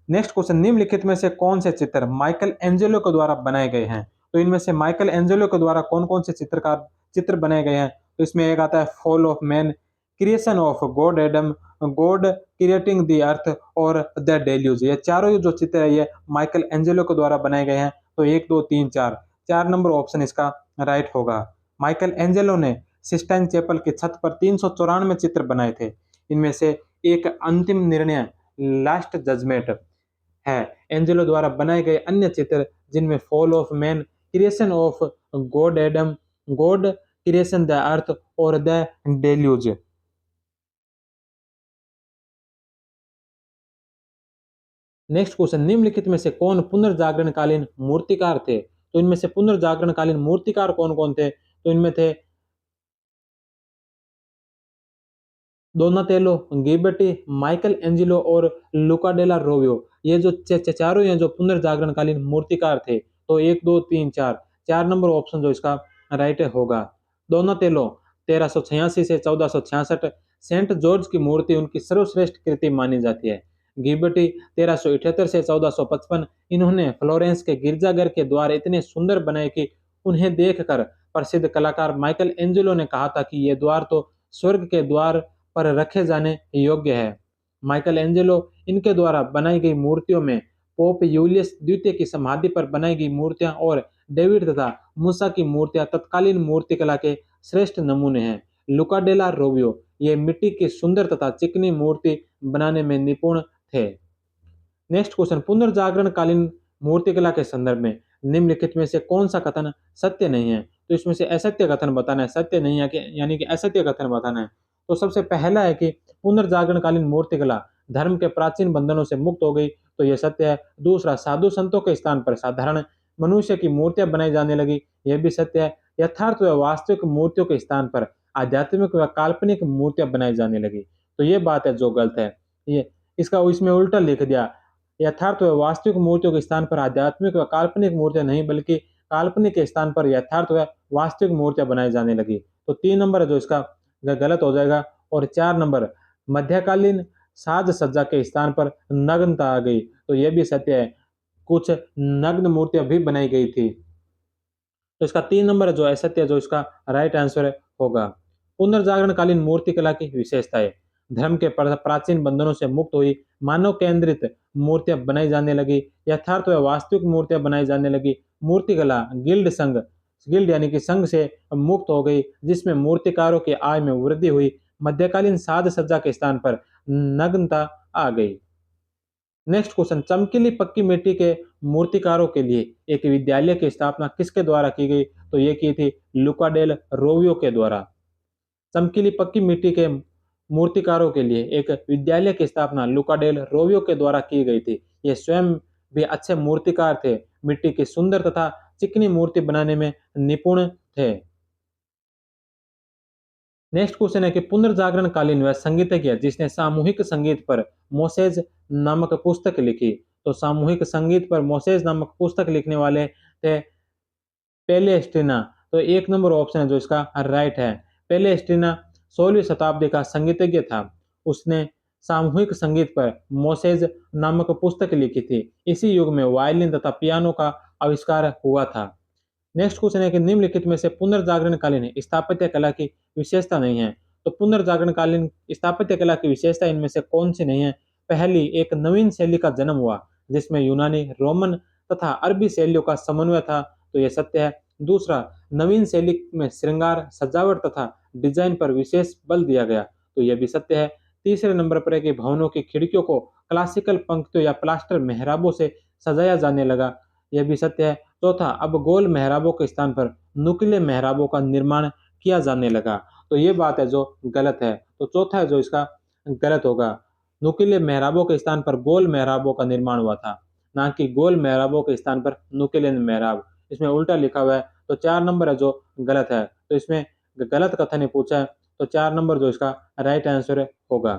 नेक्स्ट क्वेश्चन, निम्नलिखित में से कौन से चित्र माइकल एंजेलो के द्वारा बनाए गए हैं। तो इनमें से माइकल एंजेलो के द्वारा कौन कौन से चित्र बनाए गए हैं। तो इसमें एक आता है fall of man, creation of God Adam, God creating the earth और द डेल्यूज। ये चारों जो चित्र है ये माइकल एंजेलो के द्वारा बनाए गए हैं। तो 1 2 3 4 4 नंबर ऑप्शन इसका राइट होगा। माइकल एंजेलो ने सिस्टाइन चैपल की छत पर 394 चित्र बनाए थे। इनमें से एक अंतिम निर्णय लास्ट जजमेंट है। एंजेलो द्वारा बनाए गए अन्य चित्र जिनमें fall of man, creation of God Adam, God creation the earth और द डेल्यूज। नेक्स्ट क्वेश्चन, निम्नलिखित में से कौन पुनर्जागरणकालीन मूर्तिकार थे। तो इनमें से पुनर्जागरणकालीन मूर्तिकार कौन कौन थे। तो इनमें थे डोनाटेलो, गिबर्टी, माइकल एंजिलो और लुका डेला रोवियो। ये जो चारों हैं जो पुनर्जागरणकालीन मूर्तिकार थे। तो 1 2 3 4 4 नंबर ऑप्शन जो इसका राइट होगा। डोनाटेलो 1386 से 1466, सेंट जॉर्ज की मूर्ति उनकी सर्वश्रेष्ठ कृति मानी जाती है। गिबर्टी 1378 से 1455, इन्होंने फ्लोरेंस के गिरजाघर के द्वार इतने सुंदर बनाए कि उन्हें देखकर प्रसिद्ध कलाकार माइकल एंजेलो ने कहा था कि ये द्वार तो स्वर्ग के द्वार पर रखे जाने योग्य है। माइकल एंजेलो इनके द्वारा बनाई गई मूर्तियों में पोप यूलियस द्वितीय की समाधि पर बनाई गई मूर्तियां और डेविड तथा मूसा की मूर्तियां तत्कालीन मूर्तिकला के श्रेष्ठ नमूने हैं। लुका डेला रोवियो ये मिट्टी की सुंदर तथा चिकनी मूर्ति बनाने में निपुण थे। नेक्स्ट क्वेश्चन, पुनर्जागरण कालीन मूर्तिकला के संदर्भ में निम्नलिखित में से कौन सा कथन सत्य नहीं है। तो इसमें से असत्य कथन बताना है, सत्य नहीं है कि यानी कि असत्य कथन बताना है। तो सबसे पहला है कि पुनर्जागरण कालीन मूर्तिकला धर्म के प्राचीन बंधनों से मुक्त हो गई, तो यह सत्य है। दूसरा, साधु संतों के स्थान पर साधारण मनुष्य की मूर्तियां बनाई जाने लगी, यह भी सत्य है। यथार्थ व वास्तविक मूर्तियों के स्थान पर आध्यात्मिक व काल्पनिक मूर्तियां बनाई जाने लगी, तो ये बात है जो गलत है। ये इसका इसमें उल्टा लिख दिया, यथार्थ व वास्तविक मूर्तियों के स्थान पर आध्यात्मिक व काल्पनिक मूर्तियां नहीं बल्कि काल्पनिक के स्थान पर यथार्थ व वास्तविक मूर्तियां बनाई जाने लगी। तो 3 नंबर है जो इसका गलत हो जाएगा। और 4 नंबर, मध्यकालीन साज सज्जा के स्थान पर नग्नता आ गई, तो यह भी सत्य है। कुछ नग्न मूर्तियां भी बनाई गई थी। तो इसका 3 नंबर जो असत्य, जो इसका राइट आंसर होगा। पुनर्जागरणकालीन मूर्ति कला की विशेषताएं। धर्म के प्राचीन बंधनों से मुक्त हुई, मानव केंद्रित मूर्तियां बनाई जाने लगी, यथार्थ व वास्तविक मूर्तियां बनाई जाने लगी। मूर्ति कला गिल्ड यानी कि संघ से मुक्त हो गई, जिसमें मूर्तिकारों की आय में वृद्धि हुई। मध्यकालीन साज सज्जा के स्थान पर नग्नता आ गई। नेक्स्ट क्वेश्चन, चमकीली पक्की मिट्टी के मूर्तिकारों के लिए एक विद्यालय की स्थापना किसके द्वारा की गई? तो ये की थी लुका डेल रोवियो के द्वारा। चमकीली पक्की मिट्टी के मूर्तिकारों के लिए एक विद्यालय की स्थापना लुका डेल रोवियो के द्वारा की गई थी। ये स्वयं भी अच्छे मूर्तिकार थे, मिट्टी की सुंदर तथा चिकनी मूर्ति बनाने में निपुण थे। नेक्स्ट क्वेश्चन है कि पुनर्जागरण कालीन वह संगीतज्ञ जिसने सामूहिक संगीत पर मोसेज नामक पुस्तक लिखी? तो सामूहिक संगीत पर मोसेज नामक पुस्तक लिखने वाले थे पेलेस्टीना। तो एक नंबर ऑप्शन है जो इसका राइट है। पेलेस्टीना 16वीं शताब्दी का संगीतज्ञ था। उसने सामूहिक संगीत पर मोसेज नामक पुस्तक लिखी थी। इसी युग में वायलिन तथा पियानो का आविष्कार हुआ था। नेक्स्ट क्वेश्चन है कि निम्नलिखित में से पुनर्जागरणकालीन स्थापत्य कला की विशेषता नहीं है? तो पुनर्जागरणकालीन स्थापत्य कला की विशेषता इनमें से कौन सी नहीं है? पहली, एक नवीन शैली का जन्म हुआ जिसमें यूनानी, रोमन तथा अरबी शैलियों का समन्वय था, तो यह सत्य है। दूसरा, नवीन शैली में श्रृंगार, सजावट तथा डिजाइन पर विशेष बल दिया गया, तो यह भी सत्य है। तीसरे नंबर पर है कि भवनों की खिड़कियों को क्लासिकल पंक्तियों या प्लास्टर मेहराबों से सजाया जाने लगा, यह भी सत्य है। चौथा, अब गोल मेहराबों के स्थान पर नुकीले मेहराबों का निर्माण किया जाने लगा, तो ये बात है जो गलत है। तो चौथा है जो इसका गलत होगा। नुकीले मेहराबों के स्थान पर गोल मेहराबों का निर्माण हुआ था, ना कि गोल मेहराबों के स्थान पर नुकीले मेहराब। इसमें उल्टा लिखा हुआ है, तो 4 नंबर है जो गलत है। तो इसमें गलत कथन ही पूछा है, तो 4 नंबर जो इसका राइट आंसर होगा।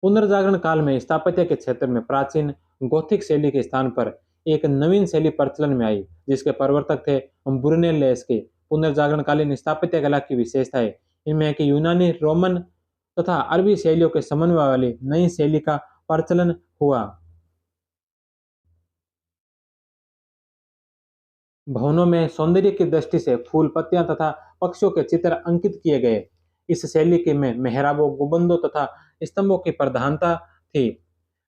पुनर्जागरण काल में स्थापत्य के क्षेत्र में प्राचीन गोथिक शैली के स्थान पर एक नवीन शैली प्रचलन में आई, जिसके प्रवर्तक थे ब्रुनेलेस्की। पुनर्जागरणकालीन स्थापत्य कला की विशेषताएं इनमें है कि यूनानी, रोमन तथा अरबी शैलियों के समन्वय वाली नई शैली का प्रचलन हुआ। भवनों में सौंदर्य की दृष्टि से फूल, पत्तियां तथा पक्षियों के चित्र अंकित किए गए। इस शैली के में मेहराबों, गुंबदों तथा स्तंभों की प्रधानता थी।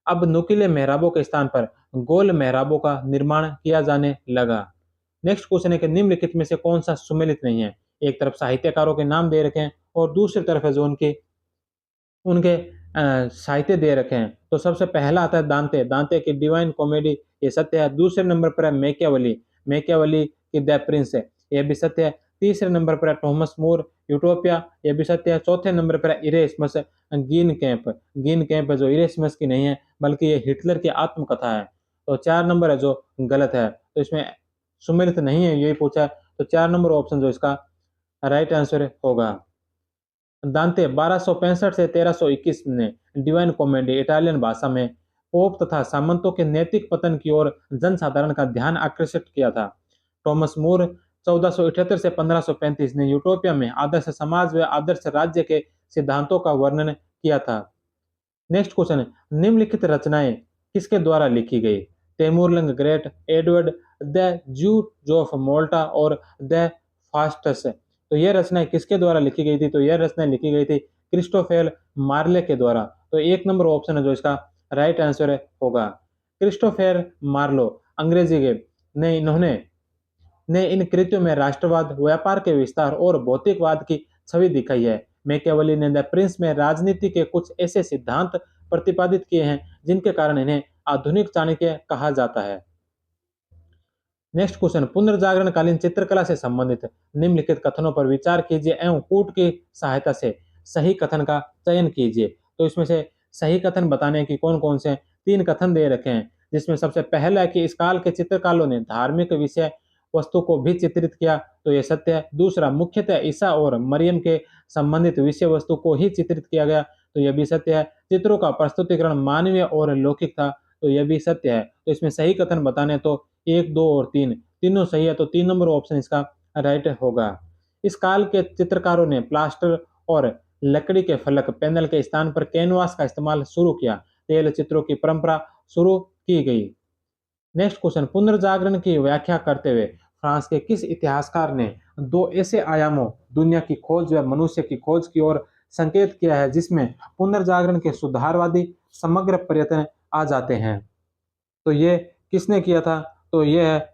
अब नुकीले मेहराबों के स्थान पर गोल मेहराबों का निर्माण किया जाने लगा। नेक्स्ट क्वेश्चन है कि निम्नलिखित में से कौन सा सुमेलित नहीं है? एक तरफ साहित्यकारों के नाम दे रखे हैं और दूसरी तरफ है जो उनके उनके साहित्य दे रखे हैं। तो सबसे पहला आता है दांते। दांते की डिवाइन कॉमेडी, ये सत्य है। दूसरे नंबर पर है मैकियावेली। मैकियावेली की द प्रिंस है, यह भी सत्य है। तीसरे नंबर पर है थॉमस मोर, यूटोपिया, यह भी सत्य है। चौथे नंबर पर है इरेस्मस गीन कैंप। गीन कैंप है जो इरेस्मस की नहीं है, बल्कि ये हिटलर की आत्मकथा है। तो 4 नंबर है जो गलत है। तो इसमें सुमेलित नहीं है, यही पूछा है। तो 4 नंबर ऑप्शन जो इसका राइट आंसर होगा। दांते 1265 से 1321 ने डिवाइन कॉमेडी इटालियन भाषा में पोप तथा सामंतों के नैतिक पतन की ओर जनसाधारण का ध्यान आकर्षित किया था। थॉमस मोर 1478 से 1535 ने यूटोपिया में आदर्श समाज व आदर्श राज्य के सिद्धांतों का वर्णन किया था। नेक्स्ट क्वेश्चन है, निम्नलिखित रचनाएं किसके द्वारा लिखी गई? Timur Lang Great, Edward the Jews of Malta और द फास्टस। तो यह रचनाएं किसके द्वारा लिखी गई थी? तो यह रचनाएं लिखी गई थी क्रिस्टोफर मार्ले के द्वारा। तो एक नंबर ऑप्शन है जो इसका राइट आंसर होगा। क्रिस्टोफर मार्लो अंग्रेजी के ने इन्होंने ने इन कृत्यों में राष्ट्रवाद, व्यापार के विस्तार और भौतिकवाद की छवि दिखाई है। मैकियावेली ने द प्रिंस में राजनीति के कुछ ऐसे सिद्धांत प्रतिपादित किए हैं जिनके कारण इन्हें आधुनिक चाणक्य कहा जाता है। नेक्स्ट क्वेश्चन, पुनर्जागरणकालीन चित्रकला से संबंधित निम्नलिखित कथनों पर विचार कीजिए एवं कूट की सहायता से सही कथन का चयन कीजिए। तो इसमें से सही कथन बताने की कौन कौन से 3 कथन दे रखे हैं, जिसमें सबसे पहला है कि इस काल के चित्रकारों ने धार्मिक विषय वस्तु को भी चित्रित किया, तो यह सत्य है। दूसरा, मुख्यतः ईसा और मरियम के संबंधित विषय वस्तु को ही चित्रित किया गया, तो यह भी सत्य है। चित्रों का प्रस्तुतिकरण मानवीय और लौकिक था, तो यह भी सत्य है। तो इसमें सही कथन बताने तो 1, 2 और 3 तीनों सही है, तो 3 नंबर ऑप्शन इसका राइट होगा। इस काल के चित्रकारों ने प्लास्टर और लकड़ी के फलक पैनल के स्थान पर कैनवास का इस्तेमाल शुरू किया। तेल चित्रों की परंपरा शुरू की गई। नेक्स्ट क्वेश्चन, पुनर्जागरण की व्याख्या करते हुए फ्रांस के किस इतिहासकार ने दो ऐसे आयामों, दुनिया की खोज व मनुष्य की खोज की ओर संकेत किया है जिसमें पुनर्जागरण के सुधारवादी समग्र प्रयत्न आ जाते हैं? तो ये किसने किया था? तो ये है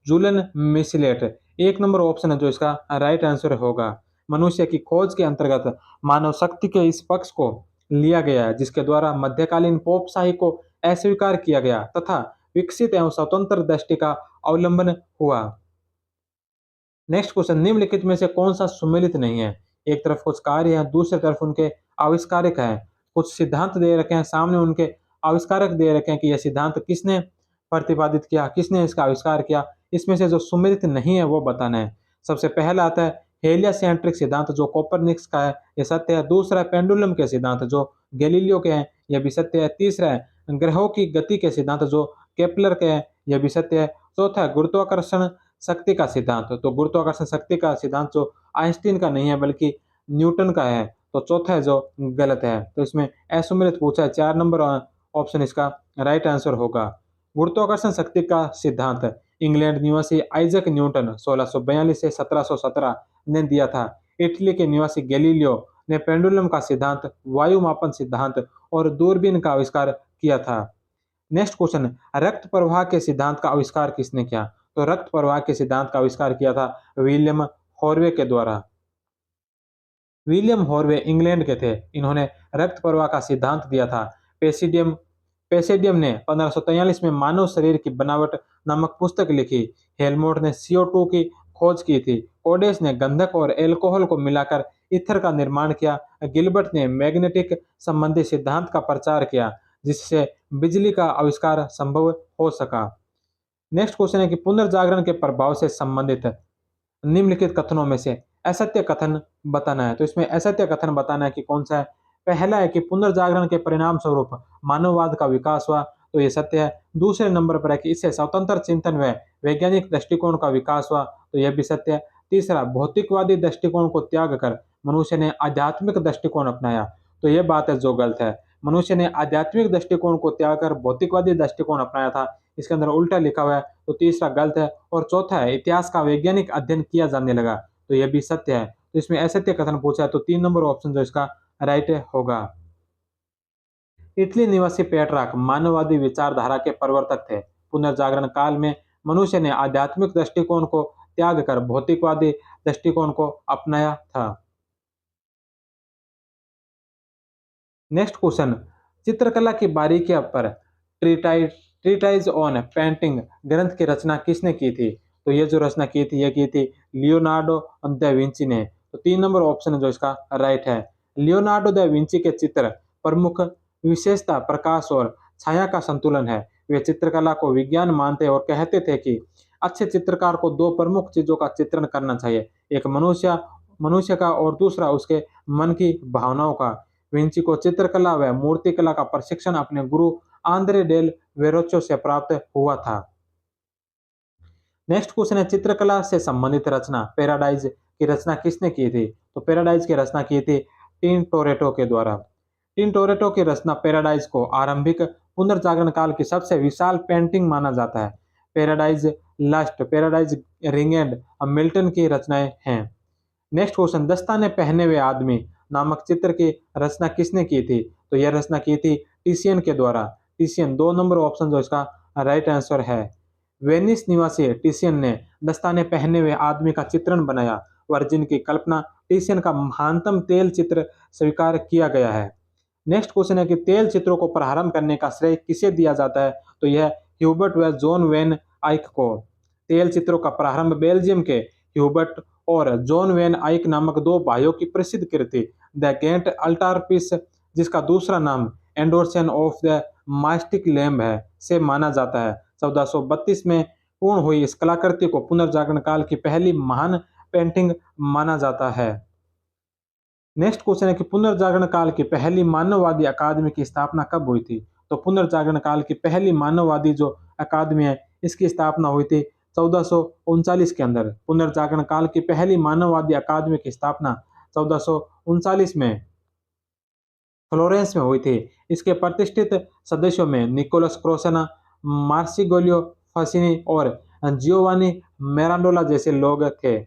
जूलन मिसलेट। एक नंबर ऑप्शन है जो इसका राइट आंसर होगा। मनुष्य की खोज के अंतर्गत मानव शक्ति के इस पक्ष को लिया गया है जिसके द्वारा मध्यकालीन पोपशाही को अस्वीकार किया गया तथा विकसित एवं स्वतंत्र दृष्टि का अवलंबन हुआ। नेक्स्ट क्वेश्चन, निम्नलिखित में से कौन सा सुमेलित नहीं है? एक तरफ कुछ कार्य है, दूसरी तरफ उनके आविष्कारक है। कुछ सिद्धांत दे रखे हैं, सामने उनके आविष्कारक दे रखे हैं कि यह सिद्धांत किसने प्रतिपादित किया, किसने इसका आविष्कार किया। इसमें से जो सुमेलित नहीं है वो बताना है। सबसे पहला आता है हेलियोसेंट्रिक सिद्धांत जो कोपरनिकस का है, यह सत्य है। दूसरा है पेंडुलम के सिद्धांत जो गैलीलियो के हैं, यह भी सत्य है। तीसरा है ग्रहों की गति के सिद्धांत जो केपलर के हैं, यह भी सत्य है। चौथा है गुरुत्वाकर्षण शक्ति का सिद्धांत, तो गुरुत्वाकर्षण शक्ति का सिद्धांत जो आइंस्टीन का नहीं है बल्कि न्यूटन का है, तो चौथा है जो गलत है। तो इसमें असुमेलित पूछा है, 4 नंबर ऑप्शन इसका राइट आंसर होगा। गुरुत्वाकर्षण शक्ति का सिद्धांत इंग्लैंड निवासी आइजक न्यूटन 1642 से 1717 ने दिया था। इटली के निवासी गैलीलियो ने पेंडुलम का सिद्धांत, वायु मापन सिद्धांत और दूरबीन का आविष्कार किया था। नेक्स्ट क्वेश्चन, रक्त प्रवाह के सिद्धांत का आविष्कार किसने किया? तो रक्त प्रवाह के सिद्धांत का आविष्कार किया था विलियम हॉर्वे के द्वारा। विलियम हॉर्वे इंग्लैंड के थे। इन्होंने रक्त प्रवाह का सिद्धांत दिया था। पेसिडियम पेसिडियम ने 1543 में मानव शरीर की बनावट नामक पुस्तक लिखी। हेलमोट ने CO2 की खोज की थी। कोडेस ने गंधक और एल्कोहल को मिलाकर ईथर का निर्माण किया। गिलबर्ट ने मैग्नेटिक संबंधी सिद्धांत का प्रचार किया जिससे बिजली का आविष्कार संभव हो सका। नेक्स्ट क्वेश्चन है कि पुनर्जागरण के प्रभाव से संबंधित निम्नलिखित कथनों में से असत्य कथन बताना है। तो इसमें असत्य कथन बताना है कि कौन सा है। पहला है कि पुनर्जागरण के परिणाम स्वरूप मानववाद का विकास हुआ, तो ये सत्य है। दूसरे नंबर पर है कि इससे स्वतंत्र चिंतन व वैज्ञानिक दृष्टिकोण का विकास हुआ, तो यह भी सत्य है। तीसरा, भौतिकवादी दृष्टिकोण को त्याग कर मनुष्य ने आध्यात्मिक दृष्टिकोण अपनाया, तो यह बात है जो गलत है। मनुष्य ने आध्यात्मिक दृष्टिकोण को त्याग कर भौतिकवादी दृष्टिकोण अपनाया था, इसके अंदर उल्टा लिखा हुआ है, तो तीसरा गलत है। और चौथा है इतिहास का वैज्ञानिक अध्ययन किया जाने लगा, तो यह भी सत्य है। तो इसमें असत्य कथन पूछा है, तो 3 नंबर ऑप्शन जो इसका राइट होगा। इटली निवासी पेट्रार्क मानववादी विचारधारा के प्रवर्तक थे। पुनर्जागरण काल में मनुष्य ने आध्यात्मिक दृष्टिकोण को त्याग कर भौतिकवादी दृष्टिकोण को अपनाया था। नेक्स्ट क्वेश्चन, चित्रकला की बारीकियां पर ट्रीटाइज ऑन पेंटिंग ग्रंथ की रचना किसने की थी? तो ये जो रचना की थी, ये की थी लियोनार्डो दा विंची ने। तो 3 नंबर ऑप्शन जो इसका राइट है। लियोनार्डो दा विंची के चित्र प्रमुख विशेषता प्रकाश और छाया का संतुलन है। वे चित्रकला को विज्ञान मानते और कहते थे कि अच्छे चित्रकार को दो प्रमुख चीजों का चित्रण करना चाहिए, एक मनुष्य मनुष्य का और दूसरा उसके मन की भावनाओं का। विंची को चित्रकला व मूर्तिकला का प्रशिक्षण अपने गुरु आंद्रे डेल वेरोचो से प्राप्त हुआ था। नेक्स्ट क्वेश्चन है चित्रकला से संबंधित रचना पैराडाइज की रचना किसने की थी? तो पैराडाइज की रचना की थी टिनटोरेटो के द्वारा। टिनटोरेटो की रचना पैराडाइज को आरंभिक पुनर्जागरण काल की सबसे विशाल पेंटिंग माना जाता है। पैराडाइज लस्ट, पैराडाइज रिंगेंड मिल्टन की रचनाएं हैं। नेक्स्ट क्वेश्चन, दस्ताने पहने हुए आदमी नामक चित्र की रचना किसने की थी? तो यह रचना की थी टिशियन के द्वारा। टिशियन 2 नंबर ऑप्शन जो इसका राइट आंसर है। वेनिस निवासी टिशियन ने दस्ताने पहने हुए आदमी का चित्रण बनाया। वर्जिन की कल्पना टिशियन का महानतम तेल चित्र स्वीकार किया गया है। नेक्स्ट क्वेश्चन है कि तेल चित्रों को प्रारंभ करने का श्रेय किसे दिया जाता है? तो यह ह्यूबर्ट व जॉन वेन आइक को। तेल चित्रों का प्रारंभ बेल्जियम के ह्यूबर्ट और जॉन वेन आइक नामक दो भाइयों की प्रसिद्ध कृति द गेंट अल्टारपीस, जिसका दूसरा नाम एंडोर्सन ऑफ द मास्टिक लैम्ब है, से माना जाता है। 1432 में पूर्ण हुई इस कलाकृति को पुनर्जागरण काल की पहली महान पेंटिंग माना जाता है। नेक्स्ट क्वेश्चन है कि पुनर्जागरण काल की पहली मानववादी अकादमी की स्थापना कब हुई थी? तो पुनर्जागरण काल की पहली मानववादी जो अकादमी है इसकी स्थापना हुई थी 1439 के अंदर। पुनर्जागरण काल की पहली मानववादी अकादमी की स्थापना 1439 में फ्लोरेंस में हुई थी। इसके प्रतिष्ठित सदस्यों में निकोलस क्रोसेना, मार्सिगोलियो फसिनी और जियोवानी मेरांडोला जैसे लोग थे।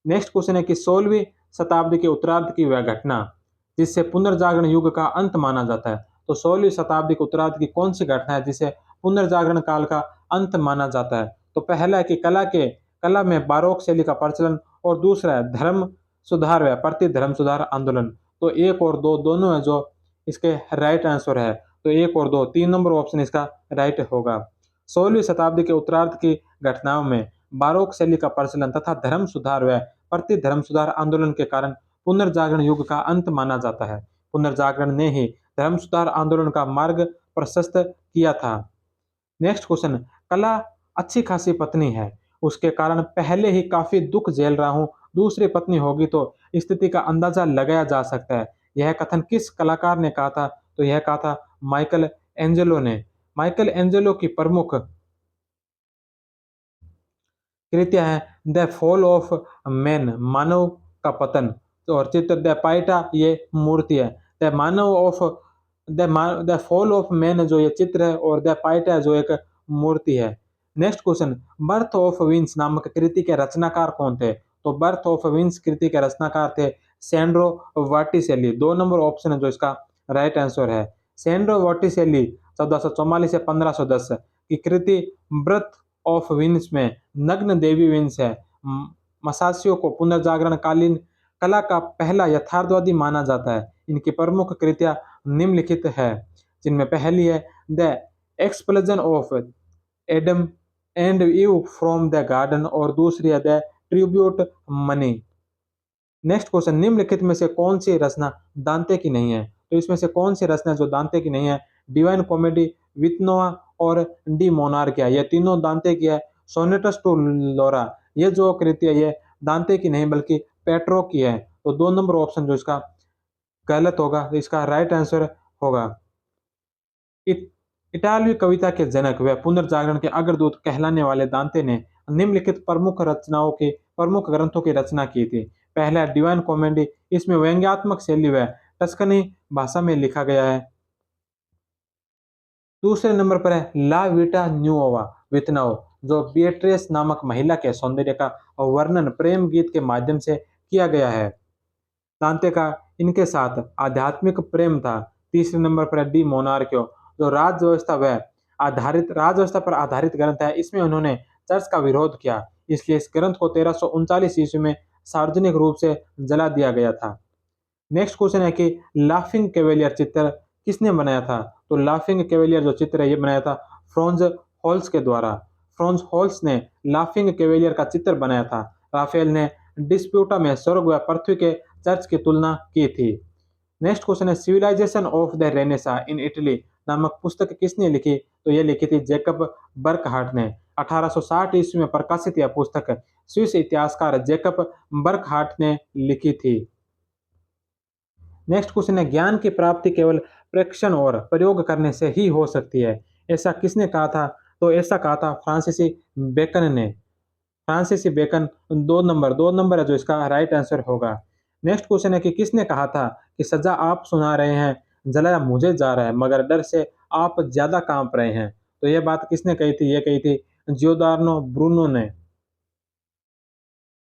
नेक्स्ट क्वेश्चन है कि 16वीं शताब्दी के उत्तरार्ध की वह घटना जिससे पुनर्जागरण युग का अंत माना जाता है। तो 16वीं शताब्दी के उत्तरार्ध की कौन सी घटना है जिसे पुनर्जागरण काल का अंत माना जाता है? तो पहला है कि कला में बारोक शैली का प्रचलन, और दूसरा है धर्म सुधार व प्रति धर्म सुधार आंदोलन। तो एक और दो दोनों है जो इसके राइट आंसर है। तो एक और दो, 3 नंबर ऑप्शन इसका राइट होगा। 16वीं शताब्दी के उत्तरार्ध की घटनाओं में बारोक शैली का प्रचलन तथा धर्म सुधार व प्रति धर्म सुधार आंदोलन के कारण पुनर्जागरण युग का अंत माना जाता है। पुनर्जागरण ने ही धर्म सुधार आंदोलन का मार्ग प्रशस्त किया था। नेक्स्ट क्वेश्चन, कला अच्छी खासी पत्नी है, उसके कारण पहले ही काफी दुख झेल रहा हूं, दूसरी पत्नी होगी तो स्थिति का अंदाजा लगाया जा सकता है। यह कथन किस कलाकार ने कहा था? तो यह कहा था माइकल एंजेलो ने। माइकल एंजेलो की प्रमुख कृतियां हैं द फॉल ऑफ मैन, मानव का पतन, तो और चित्र द पाइटा ये मूर्ति है। द फॉल ऑफ मैन जो ये चित्र है, और द पाइटा जो एक मूर्ति है। Next question, birth of Venus नामक कृति के रचनाकार कौन थे? तो बर्थ ऑफ विंस कृति के रचनाकार थे सैंड्रो वाटिसेली। 2 नंबर ऑप्शन है जो इसका राइट आंसर है। सैंड्रो वाटिसेली 1444 से 1510 की कृति बर्थ ऑफ विंस में नग्न देवी विंस है। मसासियो को पुनर्जागरण कालीन कला का पहला यथार्थवादी माना जाता है। इनकी प्रमुख कृतियां निम्नलिखित है, जिनमें पहली है the explosion of Adam and ewe from the garden, और दूसरी है the tribute money. Next question, निम्नलिखित में से कौन सी रचना दांते की नहीं है? तो इसमें से कौन सी रचना जो दांते की नहीं है? डिवाइन कॉमेडी, विथनोआ और डी मोनार्किया, ये तीनों दांते की है। सोनेटस टू लोरा ये जो कृति है ये दांते की नहीं बल्कि पेट्रो की है। तो 2 नंबर ऑप्शन जो इसका गलत होगा, तो इसका राइट आंसर होगा। इत- इटालवी कविता के जनक व पुनर्जागरण के अग्रदूत कहलाने वाले दांते ने निम्नलिखित प्रमुख ग्रंथों की रचना की थी। पहला डिवाइन कॉमेडी, इसमें व्यंग्यात्मक शैली व टस्कनी भाषा में लिखा गया है। दूसरे नंबर पर है ला विटा न्यूओवा विथनाओ, जो बिएट्रिस नामक महिला के सौंदर्य का वर्णन प्रेम गीत के माध्यम से किया गया है। दांते का इनके साथ आध्यात्मिक प्रेम था। तीसरे नंबर पर है डी मोनार्कियो, जो राज व्यवस्था पर आधारित ग्रंथ है। इसमें उन्होंने चर्च का विरोध किया, इसलिए इस ग्रंथ को 1339 ईस्वी में सार्वजनिक रूप से जला दिया गया था। नेक्स्ट क्वेश्चन है कि लाफिंग कैवेलियर चित्र किसने बनाया था? तो लाफिंग कैवेलियर जो चित्र है ये बनाया था फ्रॉन्ज हॉल्स के द्वारा। फ्रॉन्ज हॉल्स ने लाफिंग कैवेलियर का चित्र बनाया था। राफेल ने डिस्प्यूटा में स्वर्ग व पृथ्वी के चर्च की तुलना की थी। नेक्स्ट क्वेश्चन है civilisation of the Renaissance in Italy नामक पुस्तक किसने लिखी? तो ये लिखी थी जैकब बर्कहार्ट ने। 1860 ईस्वी में प्रकाशित यह पुस्तक स्विस इतिहासकार जैकब बर्कहार्ट ने लिखी थी। नेक्स्ट क्वेश्चन है ज्ञान की प्राप्ति केवल प्रेक्षण और प्रयोग करने से ही हो सकती है, ऐसा किसने कहा था? तो ऐसा कहा था फ्रांसीसी बेकन ने। फ्रांसीसी बेकन 2 नंबर है जो इसका राइट आंसर होगा। नेक्स्ट क्वेश्चन है कि किसने कहा था कि सजा आप सुना रहे हैं, जलाया मुझे जा रहा है, मगर डर से आप ज्यादा कांप रहे हैं। तो यह बात किसने कही थी? ये कही थी जियोदार्नो ब्रूनो ने।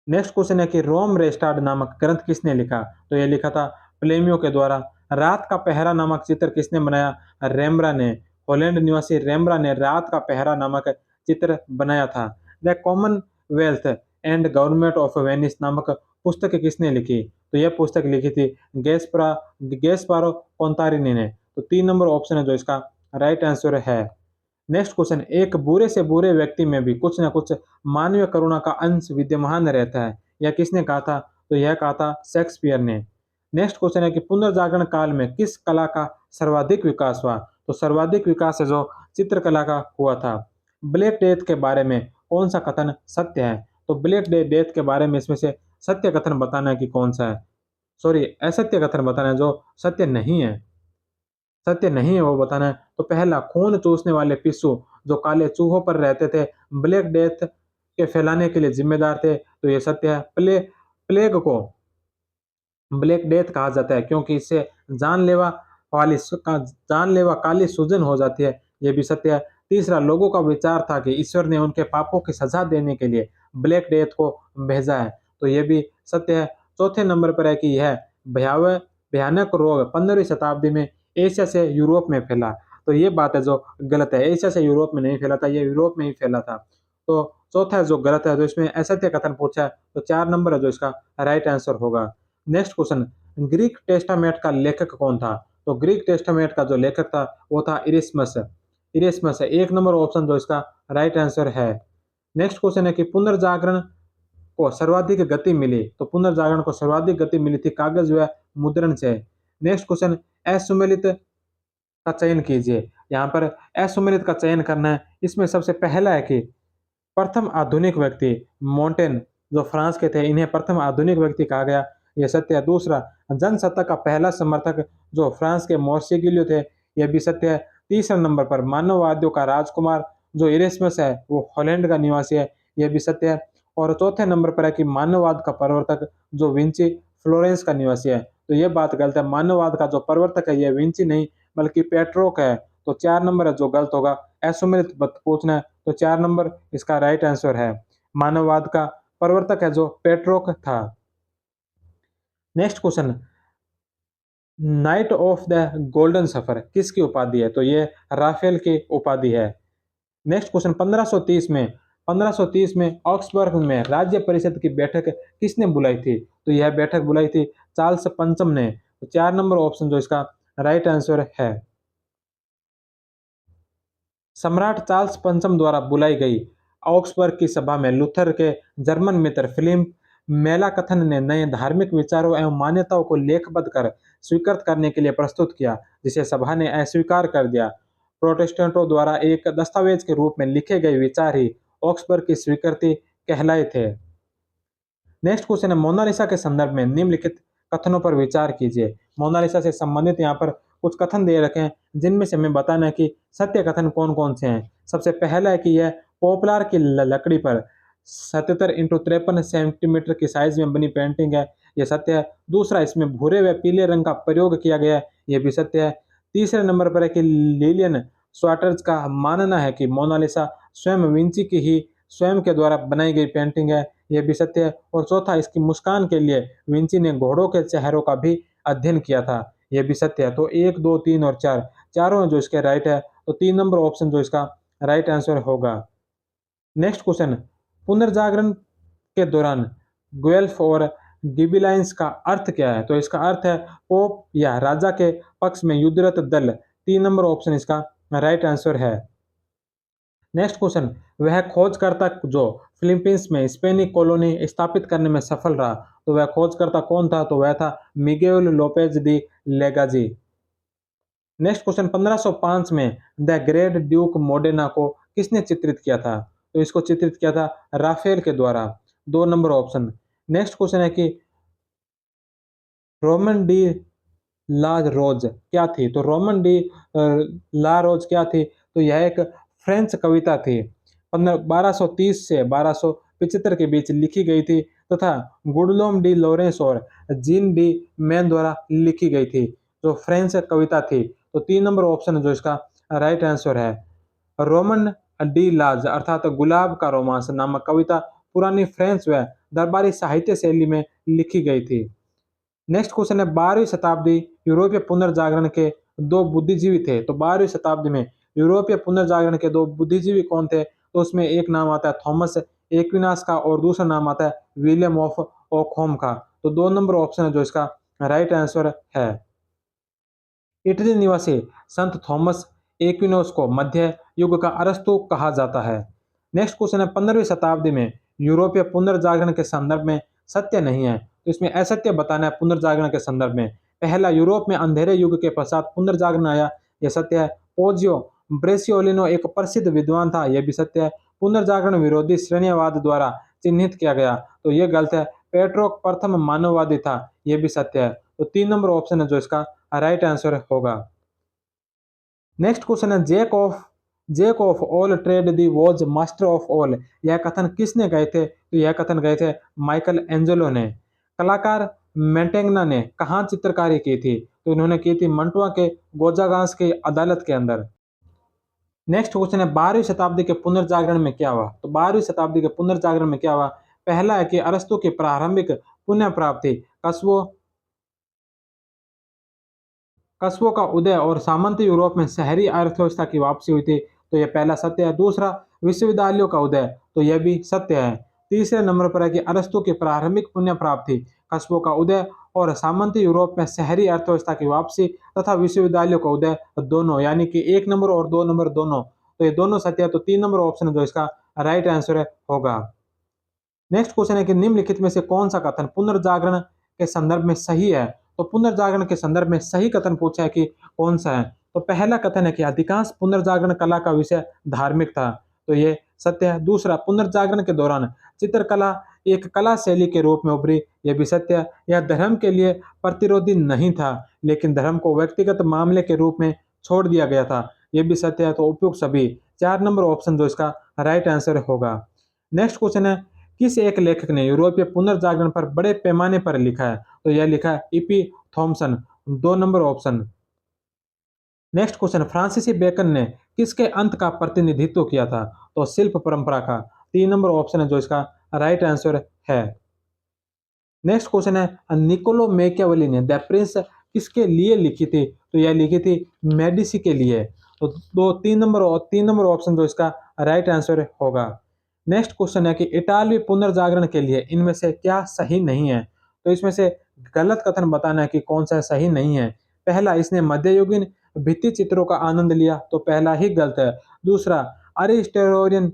नेक्स्ट क्वेश्चन है कि रोम रेस्टार्ड नामक ग्रंथ किसने लिखा? तो यह लिखा था प्लेमियो के द्वारा। रात का पहरा नामक चित्र किसने बनाया? रेम्ब्रा ने। हॉलैंड निवासी रेम्ब्रा ने रात का पहरा नामक चित्र बनाया था। The Commonwealth and government of Venice नामक पुस्तक किसने लिखी? तो यह पुस्तक लिखी थी गैस्पारो कोंतारिनी ने। तो 3 नंबर ऑप्शन है जो इसका राइट आंसर है। नेक्स्ट क्वेश्चन, एक बुरे से बुरे व्यक्ति में भी कुछ न कुछ मानवीय करुणा का अंश विद्यमान रहता है, यह किसने कहा था? तो यह कहा था शेक्सपियर ने। नेक्स्ट क्वेश्चन है कि पुनर्जागरण काल में किस कला का सर्वाधिक विकास हुआ? तो सर्वाधिक विकास है जो चित्रकला का हुआ था। ब्लैक डेथ के बारे में कौन सा कथन सत्य है? तो ब्लैक डेथ के बारे में इसमें से सत्य कथन बताना है कि कौन सा है, सॉरी असत्य कथन बताना है जो सत्य नहीं है। सत्य नहीं है वो बताना है। तो पहला, खून चूसने वाले पिस्सू जो काले चूहों पर रहते थे ब्लैक डेथ के फैलाने के लिए जिम्मेदार थे, तो ये सत्य है। प्लेग को ब्लैक डेथ कहा जाता है क्योंकि इससे जानलेवा जानलेवा काली सूजन हो जाती है, ये भी सत्य है। तीसरा, लोगों का विचार था कि ईश्वर ने उनके पापों की सजा देने के लिए ब्लैक डेथ को भेजा है, तो ये भी सत्य है। चौथे नंबर पर है कि यह भयावह भयानक रोग 15वीं शताब्दी में एशिया से यूरोप में फैला, तो ये बात है जो गलत है। एशिया से यूरोप में नहीं फैला था, ये यूरोप में ही फैला था। तो चौथा जो गलत है, तो इसमें असत्य कथन पूछा है, तो 4 नंबर है जो इसका राइट आंसर होगा। नेक्स्ट क्वेश्चन, ग्रीक टेस्टामेंट का लेखक कौन था? तो ग्रीक टेस्टामेंट का जो लेखक था वो था इरेस्मस। इरेस्मस है 1 नंबर ऑप्शन जो इसका राइट आंसर है। नेक्स्ट क्वेश्चन है कि पुनर्जागरण को सर्वाधिक गति मिली, तो पुनर्जागरण को सर्वाधिक गति मिली थी कागज व मुद्रण से। नेक्स्ट क्वेश्चन, असुमेलित का चयन कीजिए। यहाँ पर असुमेलित का चयन करना है। इसमें सबसे पहला है कि प्रथम आधुनिक व्यक्ति मोंटेन जो फ्रांस के थे, इन्हें प्रथम आधुनिक व्यक्ति कहा गया, यह सत्य है। दूसरा, जनसत्ता का पहला समर्थक जो फ्रांस के मोर्सिगिल्यो थे, यह भी सत्य है। तीसरे नंबर पर मानववादियों का राजकुमार जो इरेस्मस है वो हॉलैंड का निवासी है, यह भी सत्य है। और चौथे नंबर पर है कि मानववाद का प्रवर्तक जो विंची फ्लोरेंस का निवासी है, तो यह बात गलत है। मानववाद का जो प्रवर्तक है यह विंची नहीं बल्कि पेट्रोक है, तो 4 नंबर है जो गलत होगा। असुमेलित पूछना है, तो 4 नंबर इसका राइट आंसर है। मानववाद का प्रवर्तक है जो पेट्रोक था। Next question, knight of the golden spur किसकी उपाधि है? तो ये राफेल की उपाधि है। नेक्स्ट क्वेश्चन, 1530 में ऑक्सफोर्ड में राज्य परिषद की बैठक किसने बुलाई थी? तो यह बैठक बुलाई थी चार्ल्स पंचम ने। तो 4 नंबर ऑप्शन जो इसका राइट आंसर है। सम्राट चार्ल्स पंचम द्वारा बुलाई गई ऑक्सबर्ग की सभा में लूथर के जर्मन मित्र फिलिप मेलाकथन ने नए धार्मिक विचारों एवं मान्यताओं को लेखबद्ध कर स्वीकृत करने के लिए प्रस्तुत किया, जिसे सभा ने अस्वीकार कर दिया। प्रोटेस्टेंटों द्वारा एक दस्तावेज के रूप में लिखे गए विचार ही ऑक्सबर्ग की स्वीकृति कहलाए थे। नेक्स्ट क्वेश्चन है, मोनालिसा के संदर्भ में निम्नलिखित कथनों पर विचार कीजिए। मोनालिसा से संबंधित यहाँ पर कुछ कथन दे रखे हैं, जिनमें से हमें बताना है कि सत्य कथन कौन कौन से हैं। सबसे पहला है कि यह पॉपुलर की लकड़ी पर 77x53 सेंटीमीटर की साइज में बनी पेंटिंग है, यह सत्य है। दूसरा, इसमें भूरे व पीले रंग का प्रयोग किया गया है, यह भी सत्य है। तीसरे नंबर पर है कि लिलियन स्वाटर्स का मानना है कि मोनालिसा स्वयं विंची की ही स्वयं के द्वारा बनाई गई पेंटिंग है, यह भी सत्य है। और चौथा, इसकी मुस्कान के लिए विंची ने घोड़ों के चेहरों का भी अध्ययन किया था, यह भी सत्य है। तो 1, 2, 3 और 4 चारों जो इसके राइट है, तो 3 नंबर ऑप्शन जो इसका राइट आंसर होगा। नेक्स्ट क्वेश्चन, पुनर्जागरण के दौरान गुएल्फ और गिबिलाइंस का अर्थ क्या है? तो इसका अर्थ है पोप या राजा के पक्ष में युद्धरत दल। 3 नंबर ऑप्शन इसका राइट आंसर है। नेक्स्ट क्वेश्चन, वह खोजकर्ता जो फिलीपींस में स्पेनी कॉलोनी स्थापित करने में सफल रहा, तो वह खोजकर्ता कौन था? तो वह था मिगेल लोपेज दी लेगाजी। नेक्स्ट क्वेश्चन, 1505 में द ग्रेट ड्यूक मोडेना को किसने चित्रित किया था? तो इसको चित्रित किया था राफेल के द्वारा। 2 नंबर ऑप्शन। नेक्स्ट क्वेश्चन है कि रोमन डी ला रोज क्या थी? तो रोमन डी ला रोज क्या थी? तो यह एक फ्रेंच कविता थी। 1230 से 1275 के बीच लिखी गई थी तथा गुडलोम डी लॉरेंस और जीन डी मैन द्वारा लिखी गई थी, जो फ्रेंच कविता थी। तो 3 नंबर ऑप्शन जो इसका राइट आंसर है। रोमन डी लाज अर्थात गुलाब का रोमांस नामक कविता पुरानी फ्रेंच व दरबारी साहित्य शैली में लिखी गई थी। नेक्स्ट क्वेश्चन है, 12वीं शताब्दी यूरोपीय पुनर्जागरण के दो बुद्धिजीवी थे। तो 12वीं शताब्दी में यूरोपीय पुनर्जागरण के दो बुद्धिजीवी कौन थे? तो उसमें एक नाम आता है थॉमस एक्विनास का और दूसरा नाम आता है विलियम ऑफ ओकहोम का। तो 2 नंबर ऑप्शन है जो इसका राइट आंसर है। इटली निवासी संत थॉमस एक्विनोस को मध्य युग का अरस्तु कहा जाता है। नेक्स्ट क्वेश्चन है, 15वीं शताब्दी में यूरोपीय पुनर्जागरण के संदर्भ में सत्य नहीं है, तो इसमें असत्य बताना है। पुनर्जागरण के संदर्भ में पहला, यूरोप में अंधेरे युग के पश्चात पुनर्जागरण आया, यह सत्य है। पोजियो ब्रेसियोलिनो एक प्रसिद्ध विद्वान था, यह भी सत्य है। पुनर्जागरण विरोधी श्रेणीवाद द्वारा चिन्हित किया गया, तो यह गलत है। पेट्रोक प्रथम मानववादी था, यह भी सत्य है। तो 3 नंबर ऑप्शन है जो इसका राइट आंसर होगा। नेक्स्ट क्वेश्चन है, jack of all trade the was master of all, यह कथन किसने गए थे? तो यह कथन गए थे माइकल एंजेलो ने। कलाकार मेंटेगना ने कहाँ चित्रकारी की थी? तो इन्होंने की थी मंटुआ के गोजागांस की अदालत के अंदर। नेक्स्ट क्वेश्चन है 12वीं शताब्दी के पुनर्जागरण में क्या हुआ? तो 12वीं शताब्दी के पुनर्जागरण में क्या हुआ? पहला है कि अरस्तु की प्रारंभिक पुनः प्राप्ति, कस्बों कस्बों का उदय और सामंती यूरोप में शहरी अर्थव्यवस्था की वापसी हुई थी। तो यह पहला सत्य है। दूसरा, विश्वविद्यालयों का उदय, तो यह भी सत्य है। तीसरे नंबर पर है कि अरस्तु की प्रारंभिक पुण्य प्राप्ति, कस्बों का उदय और सामंती यूरोप में शहरी अर्थव्यवस्था की वापसी तथा विश्वविद्यालयों का उदय, दोनों यानी कि 1 नंबर और 2 नंबर दोनों, तो ये दोनों सत्य है। तो 3 नंबर ऑप्शन जो इसका राइट आंसर है होगा। नेक्स्ट क्वेश्चन है कि निम्नलिखित में से कौन सा कथन पुनर्जागरण के संदर्भ में सही है? तो पुनर्जागरण के संदर्भ में सही कथन पूछा है कि कौन सा है? तो पहला कथन है कि अधिकांश पुनर्जागरण कला का विषय धार्मिक था, तो ये सत्य है। दूसरा, पुनर्जागरण के दौरान चित्रकला एक कला शैली के रूप में उभरी, यह भी सत्य है। यह धर्म के लिए प्रतिरोधी नहीं था, लेकिन धर्म को व्यक्तिगत मामले के रूप में छोड़ दिया गया था, यह भी सत्य है। तो उपयुक्त सभी 4 नंबर ऑप्शन जो इसका राइट आंसर होगा। नेक्स्ट क्वेश्चन है, किस एक लेखक ने यूरोपीय पुनर्जागरण पर बड़े पैमाने पर लिखा है? तो यह लिखा है E P Thomson, 2 number option. Next question, फ्रांसीसी बेकन ने किसके अंत का प्रतिनिधित्व किया था? तो शिल्प परंपरा का, 3 नंबर ऑप्शन है जो इसका राइट आंसर है। नेक्स्ट क्वेश्चन है, निकोलो मेकियावेली ने द प्रिंस किसके लिए लिखी थी? तो यह लिखी थी मेडिसी के लिए। तो 3 नंबर ऑप्शन जो इसका राइट आंसर होगा। नेक्स्ट क्वेश्चन है कि इटालवी पुनर्जागरण के लिए इनमें से क्या सही नहीं है? तो इसमें से गलत कथन बताना है कि कौन सा सही नहीं है। पहला, इसने मध्ययुगीन भित्ति चित्रों का आनंद लिया, तो पहला ही गलत है। दूसरा, अरिस्टोरियन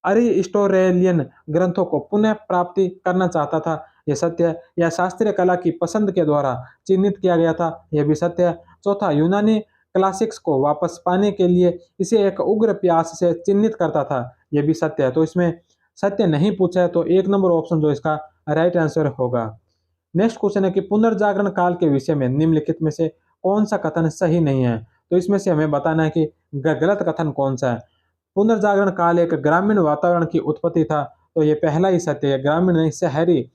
अरिस्टोटेलियन ग्रंथों को पुनः प्राप्ति करना चाहता था, यह सत्य है। यह शास्त्रीय कला की पसंद के द्वारा चिन्हित किया गया था, यह भी सत्य है। चौथा, यूनानी क्लासिक्स को वापस पाने के लिए इसे एक उग्र प्यास से चिन्हित करता था, यह भी सत्य है। तो इसमें सत्य नहीं पूछा है, तो 1 नंबर ऑप्शन जो इसका राइट आंसर होगा। नेक्स्ट क्वेश्चन है कि पुनर्जागरण काल के विषय में निम्नलिखित में से कौन सा कथन सही नहीं है? तो इसमें से हमें बताना है कि गलत कथन कौन सा है। पुनर्जागरण काल एक ग्रामीण वातावरण की उत्पत्ति था, तो ये पहला ही सत्य है, ग्रामीण नहीं शहरी।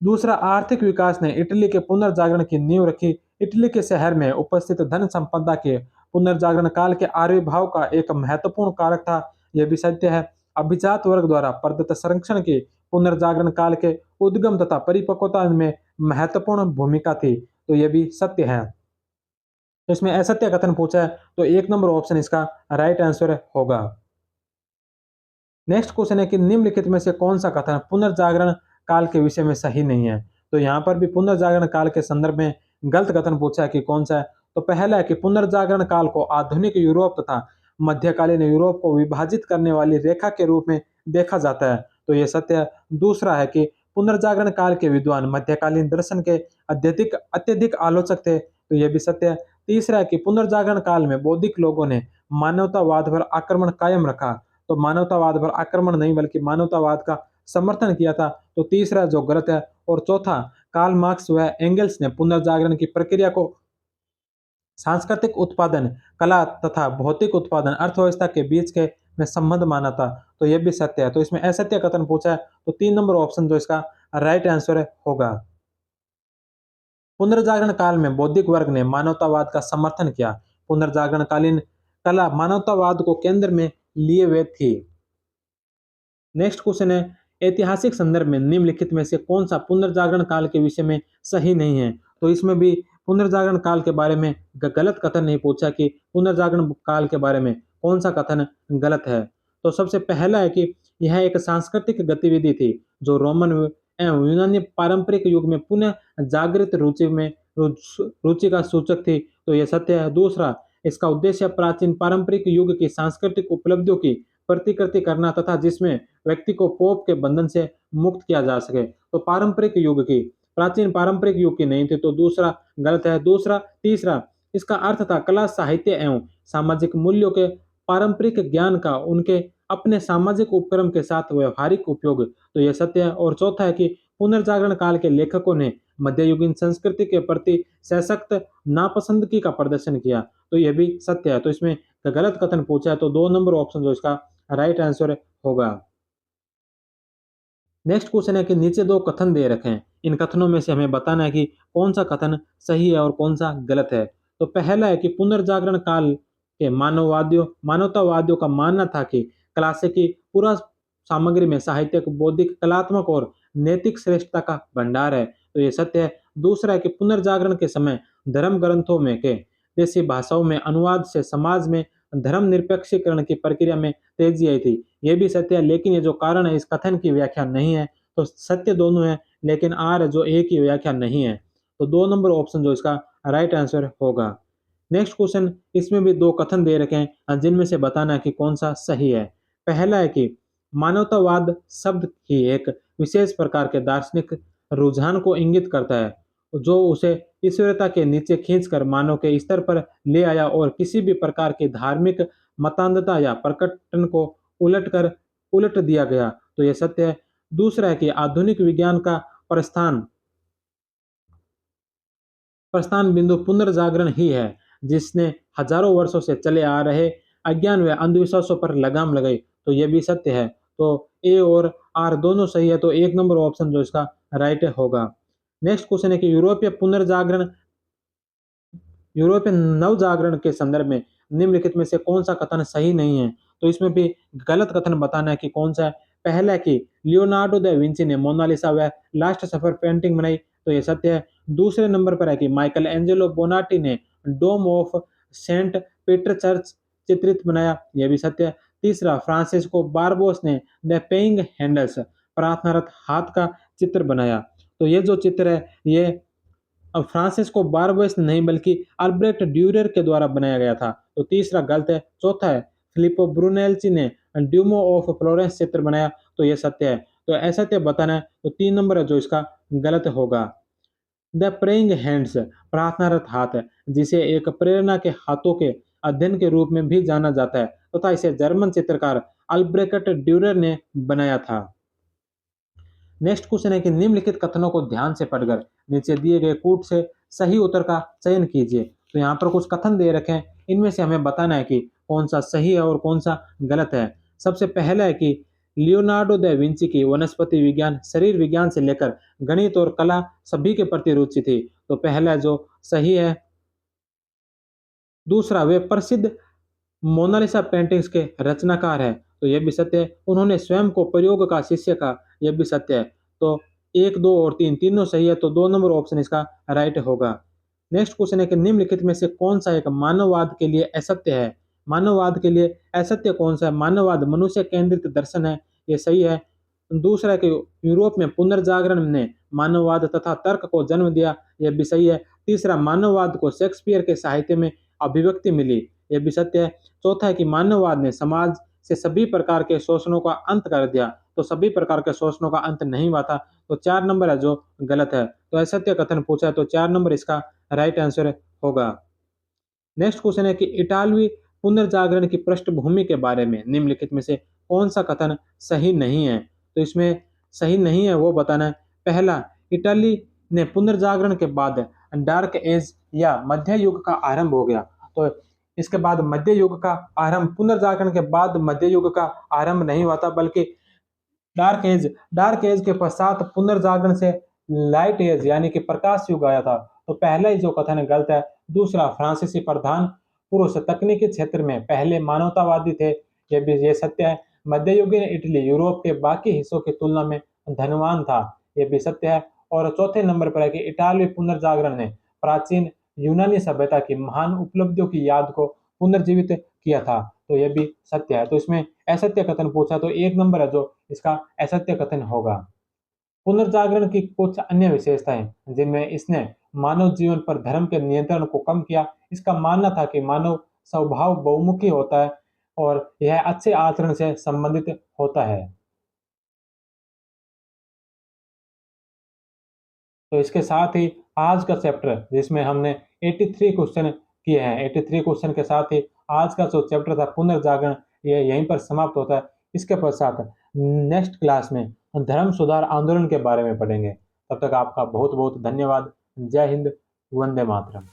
दूसरा, आर्थिक विकास ने इटली के पुनर्जागरण की नींव रखी। इटली के शहर में उपस्थित धन संपदा के पुनर्जागरण काल के आविर्भाव का एक महत्वपूर्ण कारक था, यह भी सत्य है। अभिजात वर्ग द्वारा प्रदत्त संरक्षण की पुनर्जागरण काल के उद्गम तथा परिपक्वता में महत्वपूर्ण भूमिका थी, तो यह भी सत्य है। तो इसमें असत्य कथन पूछा है, तो 1 नंबर ऑप्शन इसका राइट आंसर होगा। नेक्स्ट क्वेश्चन है कि निम्नलिखित में से कौन सा कथन पुनर्जागरण काल के विषय में सही नहीं है? तो यहाँ पर भी पुनर्जागरण काल के संदर्भ में गलत कथन पूछा है कि कौन सा है? तो पहला है कि पुनर्जागरण काल को आधुनिक यूरोप तथा मध्यकालीन यूरोप को विभाजित करने वाली रेखा के रूप में देखा जाता है, तो यह सत्य है। दूसरा है कि पुनर्जागरण काल के विद्वान मध्यकालीन दर्शन के अत्यधिक अत्यधिक आलोचक थे, तो यह भी सत्य है। तीसरा है कि पुनर्जागरण काल में बौद्धिक लोगों ने मानवतावाद पर आक्रमण कायम रखा, तो मानवतावाद पर आक्रमण नहीं बल्कि मानवतावाद का समर्थन किया था, तो तीसरा जो गलत है। और चौथा, कार्ल मार्क्स व एंगल्स ने पुनर्जागरण की प्रक्रिया को सांस्कृतिक उत्पादन, कला तथा भौतिक उत्पादन अर्थव्यवस्था के बीच के में संबंध माना था, तो यह भी सत्य है। तो इसमें असत्य कथन पूछा है, तो 3 नंबर ऑप्शन जो इसका राइट आंसर होगा। पुनर्जागरण काल में बौद्धिक वर्ग ने मानवतावाद का समर्थन किया। पुनर्जागरण कालीन कला मानवतावाद को केंद्र में लिए हुए थी। नेक्स्ट क्वेश्चन है, ऐतिहासिक संदर्भ में निम्नलिखित में से कौन सा पुनर्जागरण काल के विषय में सही नहीं है? तो इसमें भी पुनर्जागरण काल के बारे में गलत कथन नहीं पूछा कि पुनर्जागरण काल के बारे में कौन सा कथन गलत है। तो सबसे पहला है कि यह एक सांस्कृतिक गतिविधि थी जो रोमन एवं यूनानी पारंपरिक युग में पुनः जागृत रुचि का सूचक थी, तो यह सत्य है। दूसरा, इसका उद्देश्य प्राचीन पारंपरिक युग की सांस्कृतिक उपलब्धियों की प्रतिकृति करना तथा जिसमें व्यक्ति को पोप के बंधन से मुक्त किया जा सके, तो पारंपरिक युग की, प्राचीन पारंपरिक युग की नहीं थी, तो दूसरा गलत है। दूसरा तीसरा, इसका अर्थ था कला साहित्य एवं सामाजिक मूल्यों के पारंपरिक ज्ञान का उनके अपने सामाजिक उपक्रम के साथ व्यवहारिक उपयोग, तो यह सत्य है। और चौथा है कि पुनर्जागरण काल के लेखकों ने मध्ययुगीन संस्कृति के प्रति सशक्त नापसंदगी का प्रदर्शन किया, तो यह भी सत्य है। तो इसमें गलत कथन पूछा है, तो 2 नंबर ऑप्शन जो इसका राइट आंसर होगा। नेक्स्ट क्वेश्चन है कि नीचे दो कथन दे रखे हैं, इन कथनों में से हमें बताना है कि कौन सा कथन सही है और कौन सा गलत है। तो पहला है कि पुनर्जागरण काल के मानवतावादियों का मानना था कि क्लासिकी पूरा सामग्री में साहित्यिक, बौद्धिक, कलात्मक और नैतिक श्रेष्ठता का भंडार है। तो ये सत्य है। दूसरा है कि पुनर्जागरण के समय धर्म ग्रंथों में के देशी भाषाओं में अनुवाद से समाज में धर्म निरपेक्षीकरण की प्रक्रिया में तेजी आई थी। ये भी सत्य है, लेकिन ये जो कारण है इस कथन की व्याख्या नहीं है। तो सत्य दोनों है, लेकिन आर जो एक ही व्याख्या नहीं है। तो 2 नंबर ऑप्शन जो इसका राइट आंसर होगा। नेक्स्ट क्वेश्चन, इसमें भी दो कथन दे रखे हैं जिनमें से बताना है कि कौन सा सही है। पहला है कि मानवतावाद शब्द ही एक विशेष प्रकार के दार्शनिक रुझान को इंगित करता है, जो उसे ईश्वरता के नीचे खींचकर मानव के स्तर पर ले आया और किसी भी प्रकार की धार्मिक मतान्धता या प्रकटन को उलट दिया गया। तो यह सत्य है। दूसरा है कि आधुनिक विज्ञान का प्रस्थान प्रस्थान बिंदु पुनर्जागरण ही है, जिसने हजारों वर्षों से चले आ रहे अज्ञान व अंधविश्वासों पर लगाम लगाई। तो यह भी सत्य है। तो ए और आर दोनों सही है। तो 1 नंबर ऑप्शन जो इसका राइट होगा। नेक्स्ट क्वेश्चन है कि यूरोपीय नवजागरण के संदर्भ में निम्नलिखित में से कौन सा कथन सही नहीं है। तो इसमें भी गलत कथन बताना है कि कौन सा है। पहला है कि लियोनार्डो दा विंची ने मोनालिसा व लास्ट सफर पेंटिंग बनाई। तो ये सत्य है। दूसरे नंबर पर है कि माइकल एंजेलो बोनाटी ने डोम ऑफ सेंट पीटर चर्च चित्रित बनाया। यह भी सत्य है। तीसरा, फ्रांसिस्को बारबोस ने द पेइंग हैंडल्स प्रार्थनारत हाथ का चित्र बनाया। तो ये जो चित्र है ये अब फ्रांसिस्को बारबोस नहीं बल्कि अल्ब्रेक्ट ड्यूरर के द्वारा बनाया गया था। तो तीसरा गलत है। चौथा है, फिलिप्पो ब्रूनेल्ची ने ड्यूमो ऑफ फ्लोरेंस चित्र बनाया। तो यह सत्य है। तो असत्य बताना है। तो 3 नंबर है जो इसका गलत होगा। द प्रेइंग हैंड्स प्रार्थनारत हाथ है, जिसे एक प्रेरणा के हाथों के अध्ययन के रूप में भी जाना जाता है तथा इसे जर्मन चित्रकार अल्ब्रेक्ट ड्यूरर ने बनाया था। नेक्स्ट क्वेश्चन है कि निम्नलिखित कथनों को ध्यान से पढ़कर नीचे दिए गए कूट से सही उत्तर का चयन कीजिए। तो यहाँ पर कुछ कथन दे रखे हैं, इनमें से हमें बताना है कि कौन सा सही है और कौन सा गलत है। सबसे पहला है कि लियोनार्डो दा विंची की वनस्पति विज्ञान, शरीर विज्ञान से लेकर गणित और कला सभी के प्रति रुचि थी। तो पहला जो सही है। दूसरा, वे प्रसिद्ध मोनालिसा पेंटिंग्स के रचनाकार है। तो यह भी सत्य है। उन्होंने स्वयं को प्रयोग का शिष्य कहा। यह भी सत्य है। तो 1, 2 और 3 तीनों सही है। तो 2 नंबर ऑप्शन इसका राइट होगा। नेक्स्ट क्वेश्चन है कि निम्नलिखित में से कौन सा एक मानववाद के लिए असत्य है। मानववाद के लिए असत्य कौन सा है। मानववाद मनुष्य केंद्रित दर्शन है। यह सही है। दूसरा है कि यूरोप में पुनर्जागरण ने मानववाद तथा तर्क को जन्म दिया। यह भी सही है। तीसरा, मानववाद को शेक्सपियर के साहित्य में अभिव्यक्ति मिली। यह भी सत्य है। चौथा है कि मानववाद ने समाज से सभी प्रकार के शोषणों का अंत कर दिया। तो सभी प्रकार के शोषणों का अंत नहीं हुआ था। तो 4 नंबर है जो गलत है। तो असत्य कथन पूछा है तो 4 नंबर इसका राइट आंसर होगा। नेक्स्ट क्वेश्चन है कि इटालवी पुनर्जागरण की पृष्ठभूमि के बारे में निम्नलिखित में से कौन सा कथन सही नहीं है। तो इसमें सही नहीं है वो बताना है। पहला, इटली ने पुनर्जागरण के बाद डार्क एज या मध्य युग का आरंभ हो गया। तो इसके बाद मध्य युग का आरंभ, पुनर्जागरण के बाद मध्य युग का आरंभ नहीं हुआ था, बल्कि डार्क एज के पश्चात पुनर्जागरण से लाइट एज यानी कि प्रकाश युग आया था। तो पहला ही जो कथन है गलत है। दूसरा, फ्रांसीसी प्रधान पुरुष तकनीकी क्षेत्र में पहले मानवतावादी थे। ये सत्य है। मध्ययुगीन इटली यूरोप के बाकी हिस्सों की तुलना में धनवान था। यह भी सत्य है। और चौथे नंबर पर है कि इटालवी पुनर्जागरण ने प्राचीन यूनानी सभ्यता की महान उपलब्धियों की याद को पुनर्जीवित किया था। तो यह भी सत्य है। तो इसमें असत्य कथन पूछा तो 1 नंबर है जो इसका असत्य कथन होगा। पुनर्जागरण की कुछ अन्य विशेषताएं जिनमें इसने मानव जीवन पर धर्म के नियंत्रण को कम किया। इसका मानना था कि मानव स्वभाव बहुमुखी होता है और यह अच्छे आचरण से संबंधित होता है। तो इसके साथ ही आज का चैप्टर जिसमें हमने 83 क्वेश्चन किए हैं, 83 क्वेश्चन के साथ ही आज का जो चैप्टर था पुनर्जागरण, ये यहीं पर समाप्त होता है। इसके पश्चात नेक्स्ट क्लास में धर्म सुधार आंदोलन के बारे में पढ़ेंगे। तब तक आपका बहुत बहुत धन्यवाद। जय हिंद, वंदे मातरम।